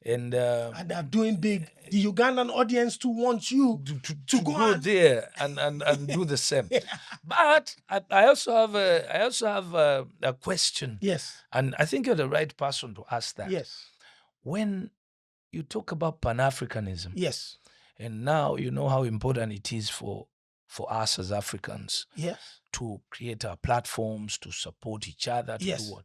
and they're doing big, the Ugandan audience too wants you to go there and do the same. But I also have a question. Yes. And I think you're the right person to ask that. Yes. When you talk about Pan-Africanism, Yes. and now you know how important it is for us as Africans, yes, to create our platforms, to support each other, to yes. do what?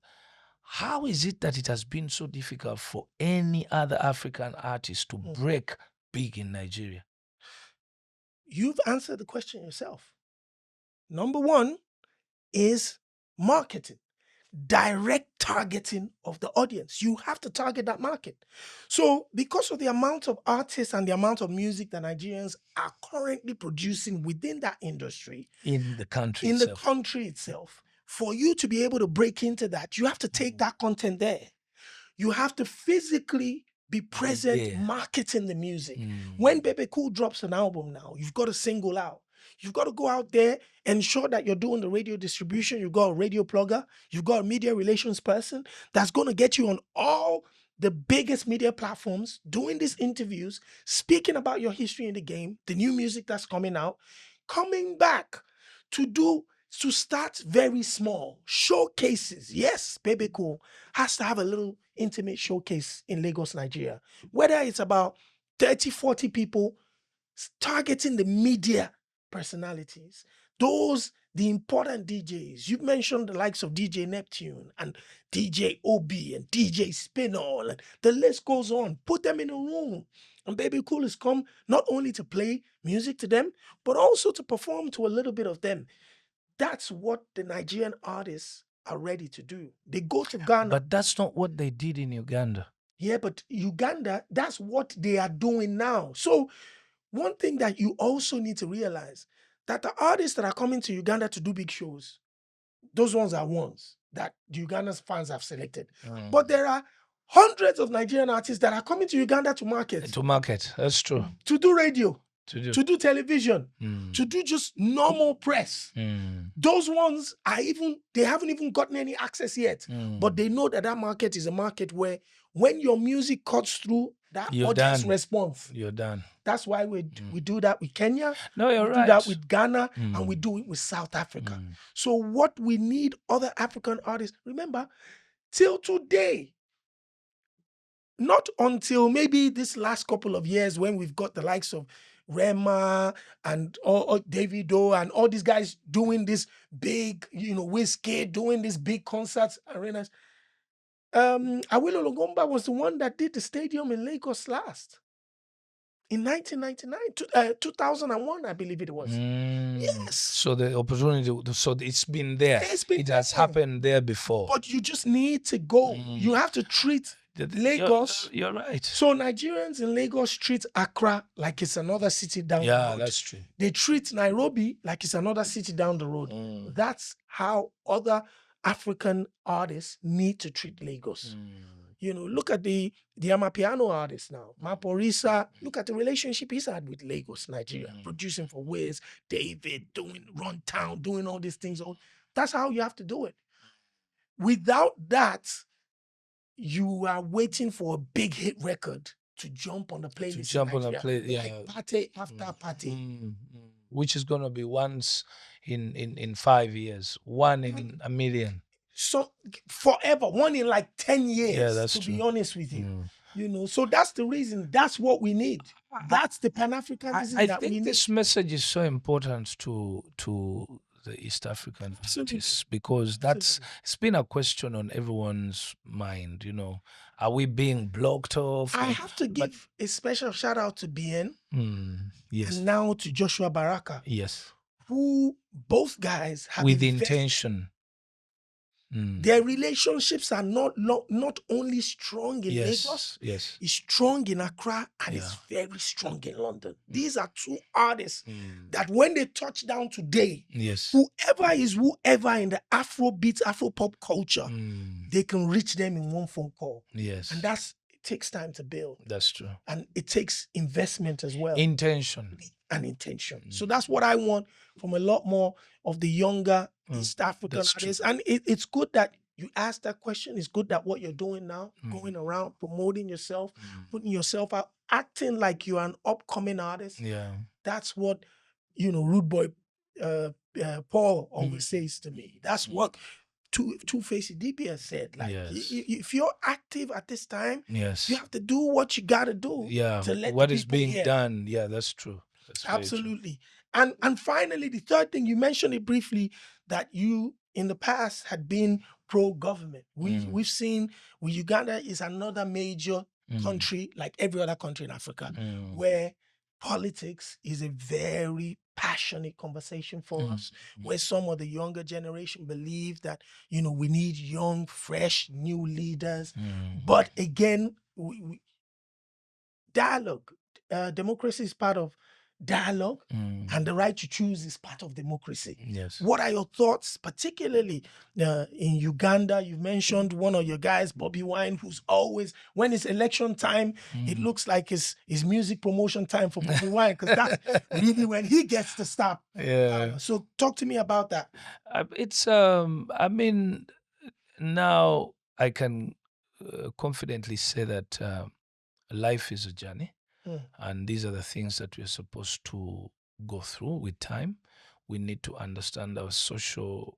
How is it that it has been so difficult for any other African artist to break big in Nigeria? You've answered the question yourself. Number one is marketing, direct targeting of the audience. You have to target that market. So, because of the amount of artists and the amount of music that Nigerians are currently producing within that industry, in the country itself, for you to be able to break into that, you have to take that content there. You have to physically be present marketing the music. When Bebe Cool drops an album now, you've got a single out. You've got to go out there, ensure that you're doing the radio distribution. You've got a radio plugger. You've got a media relations person that's going to get you on all the biggest media platforms, doing these interviews, speaking about your history in the game, the new music that's coming out, coming back to start very small. Showcases. Yes, Bebe Cool has to have a little intimate showcase in Lagos, Nigeria. Whether it's about 30, 40 people targeting the media personalities, the important DJs. You've mentioned the likes of DJ Neptune and DJ Obi and DJ Spinall, and the list goes on. Put them in a room. And Baby Cool has come not only to play music to them, but also to perform to a little bit of them. That's what the Nigerian artists are ready to do. They go to Ghana. But that's not what they did in Uganda. Yeah, but Uganda, that's what they are doing now. So one thing that you also need to realize, that the artists that are coming to Uganda to do big shows, those ones are ones that the Ugandan fans have selected. But there are hundreds of Nigerian artists that are coming to Uganda to market. That's true. To do radio. To do television, to do just normal press. Those ones they haven't even gotten any access yet. But they know that market is a market where when your music cuts through, that audience response. You're done. That's why we do that with Kenya. No, you're right. We do that with Ghana, and we do it with South Africa. So what we need other African artists, remember, till today, not until maybe this last couple of years when we've got the likes of Rema and Davido and all these guys doing this big, Whiskey, doing these big concerts, arenas. Awilo Longomba was the one that did the stadium in Lagos last. in 1999, 2001, I believe it was. Yes. So the opportunity, so it's been there. It's been It has there. happened there before. But you just need to go. You have to treat Lagos. You're right. So Nigerians in Lagos treat Accra like it's another city down the road. Yeah, that's true. They treat Nairobi like it's another city down the road. That's how other African artists need to treat Lagos. You know, look at the Amapiano artists now. Maporisa, look at the relationship he's had with Lagos, Nigeria, producing for Wiz, David, doing Runtown, doing all these things. That's how you have to do it. Without that, you are waiting for a big hit record to jump on the playlist. To jump on a Nigeria. play, yeah. Like party after party. Which is gonna be once in 5 years, one in a million. So forever, one in like 10 years, Yeah, that's to true. be honest with you. You know, so that's the reason. That's what we need. That's the Pan-Africanism I that we think need. this message is so important to the East African artists, because it's been a question on everyone's mind. You know, are we being blocked off? I have to give a special shout out to BN yes, and now to Joshua Baraka, yes, who both guys have with invested. intention. Their relationships are not only strong in Lagos, yes, it's strong in Accra, and it's very strong in London. These are two artists that when they touch down today, whoever in the Afrobeats, Afropop culture, they can reach them in one phone call. Yes. And it takes time to build. That's true. And it takes investment as well. Intention. So that's what I want from a lot more of the younger East African artists. And it's good that you asked that question. It's good that what you're doing now, going around, promoting yourself, putting yourself out, acting like you're an upcoming artist. Yeah. That's what, Rude Boy Paul always says to me. That's what Two-Face DP has said. Like, if you're active at this time, you have to do what you got to do. Yeah, to let what the is people being hear. done. Yeah, that's true. That's absolutely. And finally, the third thing, you mentioned it briefly, that you in the past had been pro-government. We've seen Uganda is another major country, like every other country in Africa, where politics is a very passionate conversation for us, where some of the younger generation believe that, we need young, fresh, new leaders. But again, dialogue. Democracy is part of dialogue, and the right to choose is part of democracy. Yes. What are your thoughts, particularly in Uganda? You mentioned one of your guys, Bobby Wine, who's always, when it's election time, it looks like it's music promotion time for Bobby Wine, because that's really when he gets to stop. Yeah. So talk to me about that. It's now I can confidently say that life is a journey. And these are the things that we're supposed to go through with time. We need to understand our social,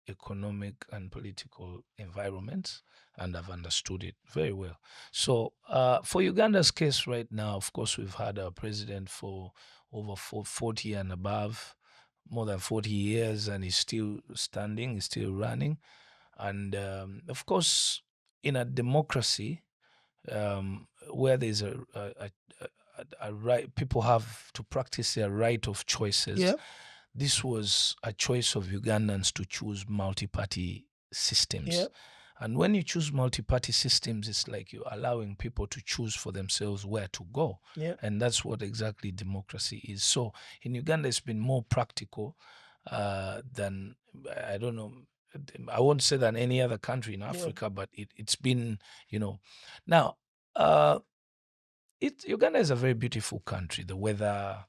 economic, and political environments, and I've understood it very well. So for Uganda's case right now, of course, we've had our president for over 40 and above, more than 40 years, and he's still standing, he's still running. And of course, in a democracy, where there's a right, people have to practice their right of choices. Yeah. This was a choice of Ugandans to choose multi-party systems. Yeah. And when you choose multi-party systems, it's like you're allowing people to choose for themselves where to go. Yeah. And that's what exactly democracy is. So in Uganda, it's been more practical than, I don't know, I won't say than any other country in Africa, but it's been, now, Uganda is a very beautiful country. The weather,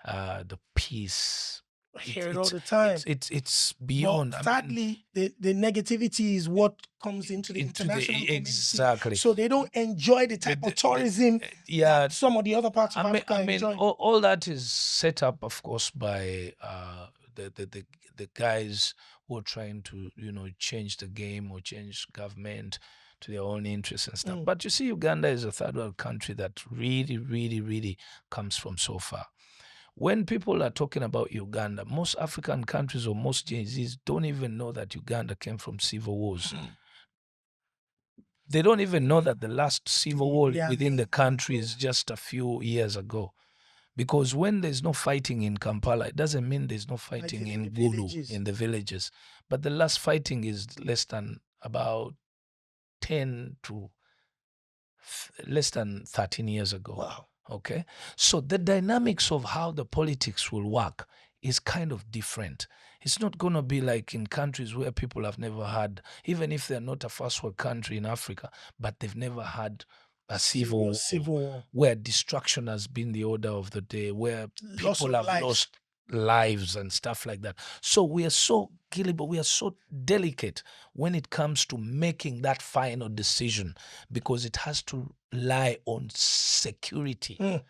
the peace. I hear it all the time. It's beyond. But sadly, the negativity is what comes into the international community. Exactly. So they don't enjoy the type of tourism that some of the other parts of Africa enjoy. All that is set up, of course, by the guys who are trying to change the game or change government to their own interests and stuff. But you see, Uganda is a third world country that really, really, really comes from so far. When people are talking about Uganda, most African countries or most Gen Zs don't even know that Uganda came from civil wars. They don't even know that the last civil war within the country is just a few years ago. Because when there's no fighting in Kampala, it doesn't mean there's no fighting Fighting in the Gulu, villages. in the villages. But the last fighting is less than about 10 to less than 13 years ago. Wow. Okay. So the dynamics of how the politics will work is kind of different. It's not going to be like in countries where people have never had, even if they're not a first world country in Africa, but they've never had a civil war. where destruction has been the order of the day, where Loss people of have lives. lost lives and stuff like that. So we are so gullible, we are so delicate when it comes to making that final decision, because it has to lie on security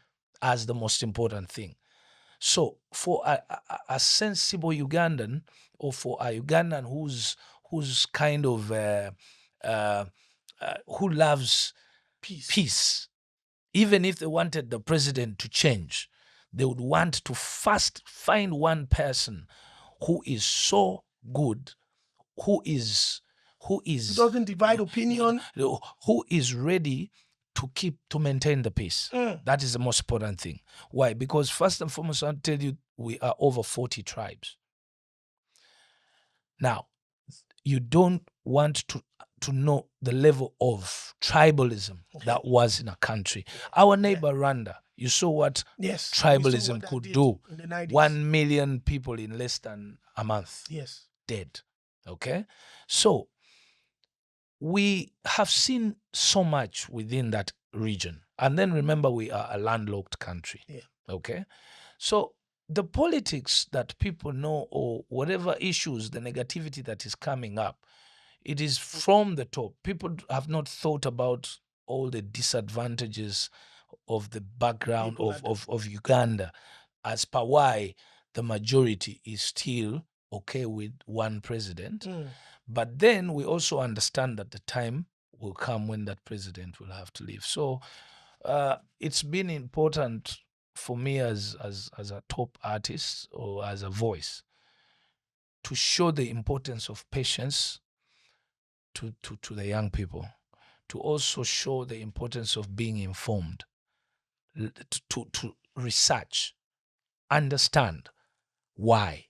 as the most important thing. So for a sensible Ugandan, or for a Ugandan who's kind of who loves peace, even if they wanted the president to change, they would want to first find one person who is so good, who doesn't divide opinion, who is ready to maintain the peace. That is the most important thing. Why? Because first and foremost, I'll tell you, we are over 40 tribes. Now, you don't want to know the level of tribalism that was in a country. Our neighbor Rwanda, you saw what tribalism could do. In the 90s. 1 million people in less than a month. Yes. Dead. Okay? So we have seen so much within that region. And then remember, we are a landlocked country. Yeah. Okay? So the politics that people know, or whatever issues, the negativity that is coming up, it is from the top. People have not thought about all the disadvantages of the background of Uganda, as per why the majority is still okay with one president. But then we also understand that the time will come when that president will have to leave. So it's been important for me as a top artist, or as a voice, to show the importance of patience to the young people, to also show the importance of being informed, to research, understand why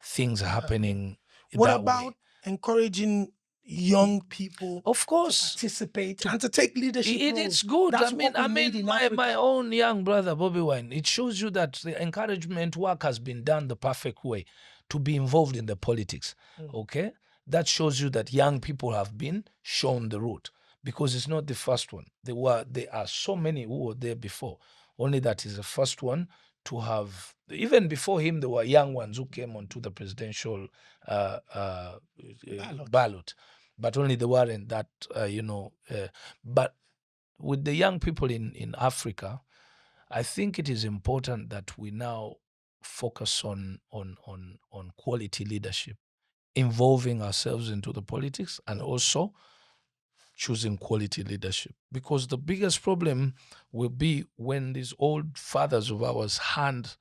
things are happening. What about encouraging young people, of course, to participate and to take leadership roles? It's good. That's I mean, my my own young brother Bobby Wine, it shows you that the encouragement work has been done the perfect way to be involved in the politics. Okay, that shows you that young people have been shown the route, because it's not the first one. There are so many who were there before. Only that is the first one to have. Even before him, there were young ones who came onto the presidential ballot. But only they weren't that, but with the young people in Africa, I think it is important that we now focus on quality leadership, involving ourselves into the politics, and also choosing quality leadership. Because the biggest problem will be when these old fathers of ours hand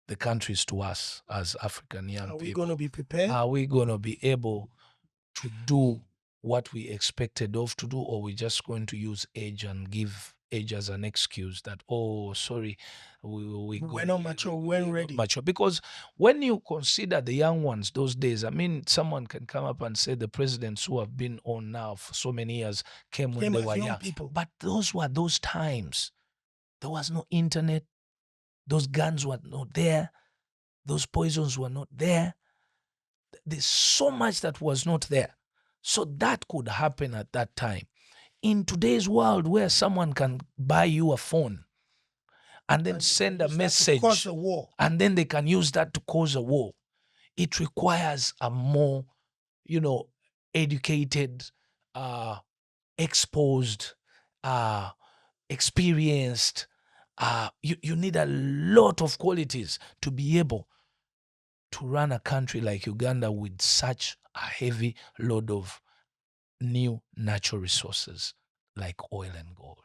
the countries to us as African young people. Are we going to be prepared? Are we going to be able to do what we expected of to do, or we're just going to use age and give age as an excuse that, oh, sorry, we're not mature, we weren't ready. Mature. Because when you consider the young ones those days, I mean, someone can come up and say the presidents who have been on now for so many years came when they were young people. But those were those times. There was no internet. Those guns were not there. Those poisons were not there. There's so much that was not there. So that could happen at that time. In today's world, where someone can buy you a phone and then send a message, cause a war, and then they can use that to cause a war, it requires a more, educated, exposed, experienced. You need a lot of qualities to be able to run a country like Uganda with such a heavy load of new natural resources like oil and gold,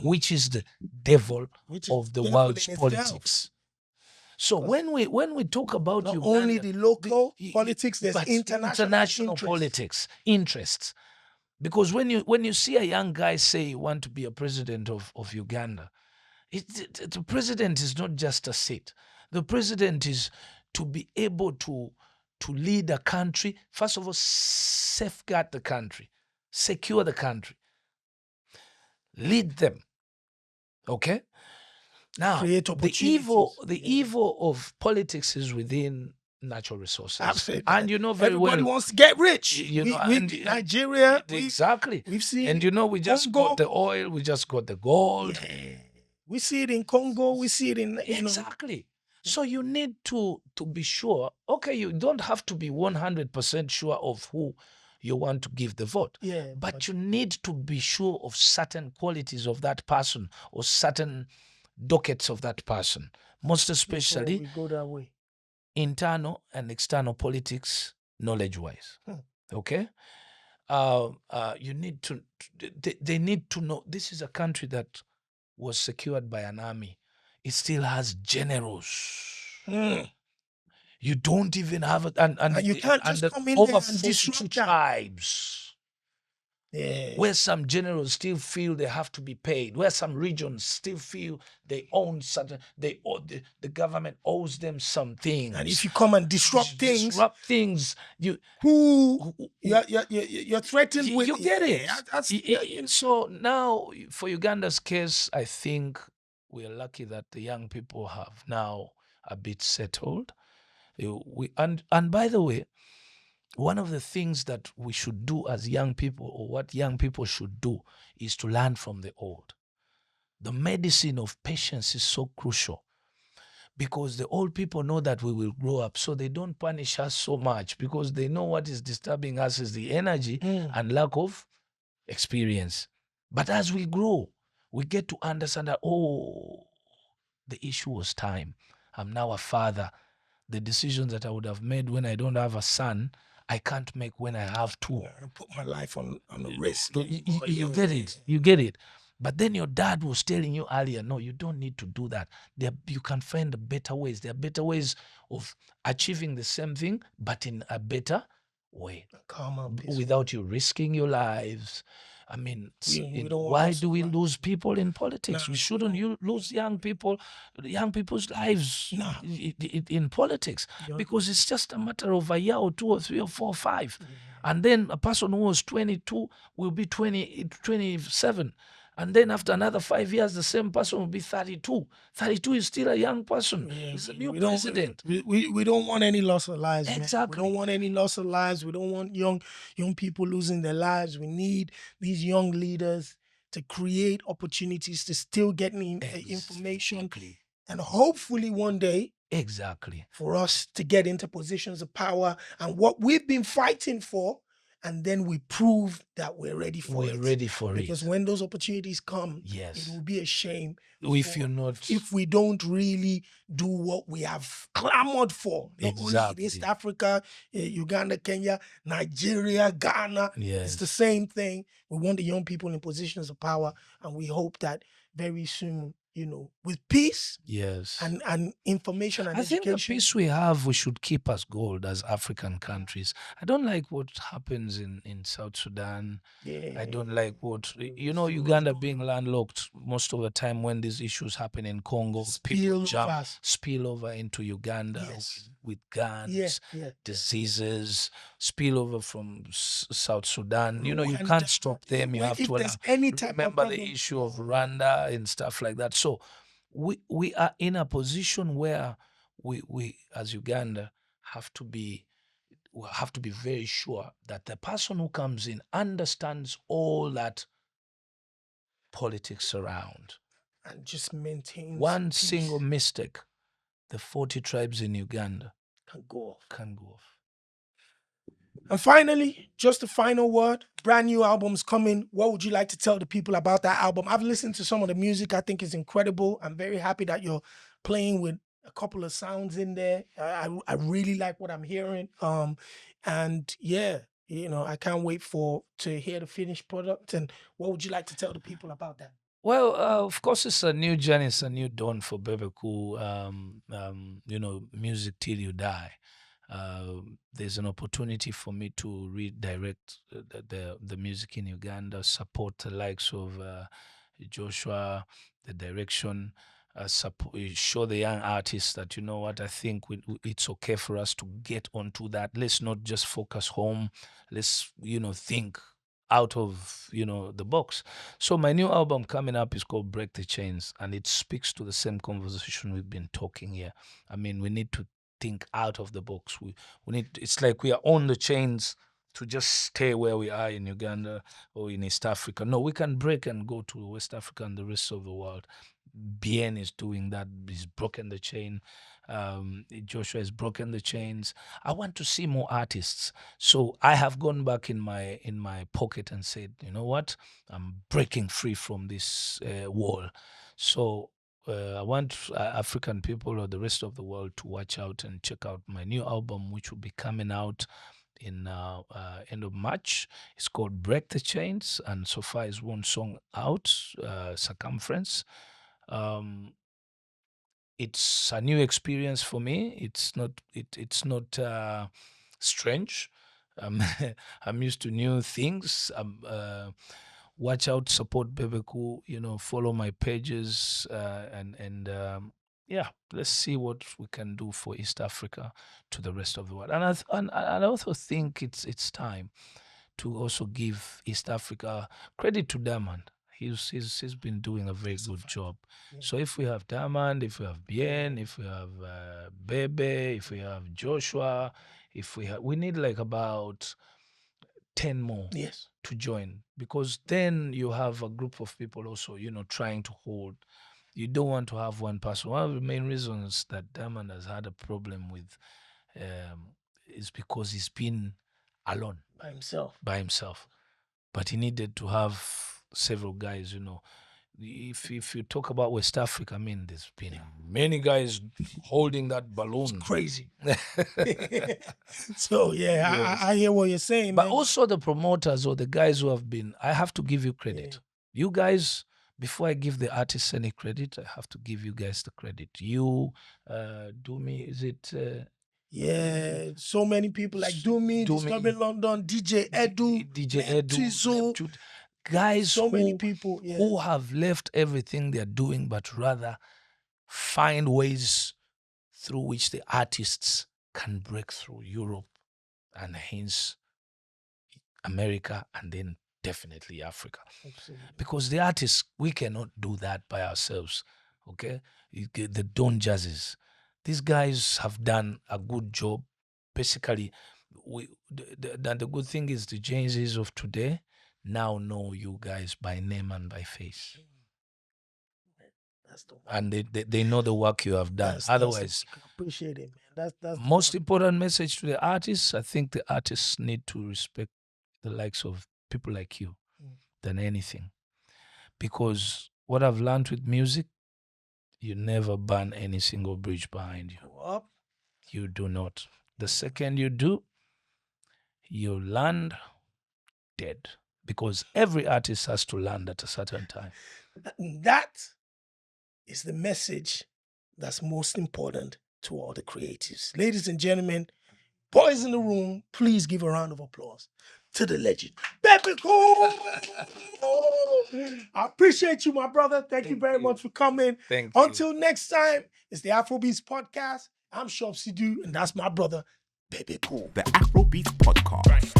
which is the devil of the world's politics. So when we talk about not Uganda, only the local politics, there's international politics, interests. Because when you see a young guy say you want to be a president of Uganda, The president is not just a seat. The president is to be able to lead a country. First of all, safeguard the country, secure the country, lead them. Okay. Now, Create opportunities. the evil of politics is within natural resources. Absolutely. And you know very Everybody well. wants to get rich. You know, Nigeria, exactly. we've seen. And you know, we just Congo. got the oil, we just got the gold. Yeah. We see it in Congo. We see it in Exactly. So you need to be sure. Okay, you don't have to be 100% sure of who you want to give the vote. Yeah, but you need to be sure of certain qualities of that person or certain dockets of that person. Most especially we go that way. Internal and external politics, knowledge-wise. Okay? You need to. They need to know this is a country that was secured by an army. It still has generals. You don't even have it, and you can't just come in over there and 42 disrupt that. tribes. Yeah. Where some generals still feel they have to be paid, where some regions still feel they own certain, the government owes them some things. And if you come and disrupt things, you're threatened with. You get it. So now, for Uganda's case, I think we are lucky that the young people have now a bit settled. And by the way, one of the things that we should do as young people, or what young people should do, is to learn from the old. The medicine of patience is so crucial because the old people know that we will grow up, so they don't punish us so much because they know what is disturbing us is the energy and lack of experience. But as we grow, we get to understand that, the issue was time. I'm now a father. The decisions that I would have made when I don't have a son, I can't make when I have two. I put my life on the risk. You get it. You get it. But then your dad was telling you earlier, no, you don't need to do that. You can find better ways. There are better ways of achieving the same thing, but in a better way. Without you risking your lives. I mean, why do we lose people in politics? We shouldn't lose young people's lives in politics because it's just a matter of a year or 2 or 3 or 4 or 5. And then a person who was 22 will be 27. And then after another 5 years, the same person will be 32. 32 is still a young person. He's a new president. We don't want any loss of lives. Exactly. Man. We don't want any loss of lives. We don't want young people losing their lives. We need these young leaders to create opportunities to still get information. And hopefully one day, for us to get into positions of power and what we've been fighting for, and then we prove that we're ready for it. We're ready for it. Because when those opportunities come, it will be a shame if we don't really do what we have clamored for. Not only East Africa, Uganda, Kenya, Nigeria, Ghana. It's the same thing. We want the young people in positions of power, and we hope that very soon, with peace and information and education. I think the peace we have, we should keep as gold as African countries. I don't like what happens in South Sudan. I don't like what, Uganda being landlocked most of the time when these issues happen in Congo. People spill over into Uganda with guns, diseases, spill over from South Sudan. You can't stop them. You have to remember the issue of Rwanda and stuff like that. So we are in a position where we as Uganda have to be very sure that the person who comes in understands all that politics around and just maintains one peace. Single mistake, the 40 tribes in Uganda can go off. And finally, just a final word, brand new album's coming. What would you like to tell the people about that album? I've listened to some of the music. I think it's incredible. I'm very happy that you're playing with a couple of sounds in there. I really like what I'm hearing. And I can't wait to hear the finished product. And what would you like to tell the people about that? Well, of course, it's a new journey. It's a new dawn for Bebe. Music till you die. There's an opportunity for me to redirect the music in Uganda, support the likes of Joshua, the direction. Show the young artists that, you know what, I think it's okay for us to get onto that. Let's not just focus home. Let's, think out of, the box. So my new album coming up is called Break the Chains, and it speaks to the same conversation we've been talking here. I mean, we need to think out of the box. We need, it's like we are on the chains to just stay where we are in Uganda or in East Africa. No, we can break and go to West Africa and the rest of the world. Bien is doing that. He's broken the chain. Joshua has broken the chains. I want to see more artists. So I have gone back in my pocket and said, you know what? I'm breaking free from this wall. So I want African people or the rest of the world to watch out and check out my new album, which will be coming out in end of March. It's called Break the Chains, and so far is one song out, Circumference. It's a new experience for me. It's not strange. I'm used to new things. Watch out, support Bebe, follow my pages, and yeah, let's see what we can do for East Africa to the rest of the world. And I also think it's time to also give East Africa credit to Diamond. He's been doing a very good job. Yeah. So if we have Diamond, if we have Bien, if we have Bebe, if we have Joshua, we need like about 10 more Yes. to join, because then you have a group of people also, trying to hold. You don't want to have one person. One of the main reasons that Diamond has had a problem with is because he's been alone By himself. but he needed to have several guys. If you talk about West Africa, I mean, there's been many guys holding that balloon. It's crazy. So yeah, I hear what you're saying, But man. also the promoters or the guys who have been, I have to give you credit. Yeah. You guys, before I give the artists any credit, I have to give you guys the credit. You, is it? Yeah, so many people like Dumi, Disturbing London, DJ Edu, Tizo, guys so many people who have left everything they're doing, but rather find ways through which the artists can break through Europe and hence America, and then definitely Africa. Absolutely. Because the artists, we cannot do that by ourselves. Okay, the Don Jazzes, these guys have done a good job. Basically, the good thing is the Jay-Z's of today now know you guys by name and by face. That's the one. And they know the work you have done. Otherwise, I appreciate it, man. That's most important message to the artists. I think the artists need to respect the likes of people like you than anything. Because what I've learned with music, you never burn any single bridge behind you. Up. You do not. The second you do, you land dead. Because every artist has to land at a certain time. That is the message that's most important to all the creatives. Ladies and gentlemen, boys in the room, please give a round of applause to the legend, Bebe Cool. I appreciate you, my brother. Thank you very much for coming. Thank you. Until next time, it's the Afrobeats podcast. I'm Shop Sidu, and that's my brother, Bebe Cool. The Afrobeats Podcast. Right.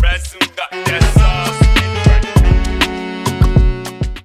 Right.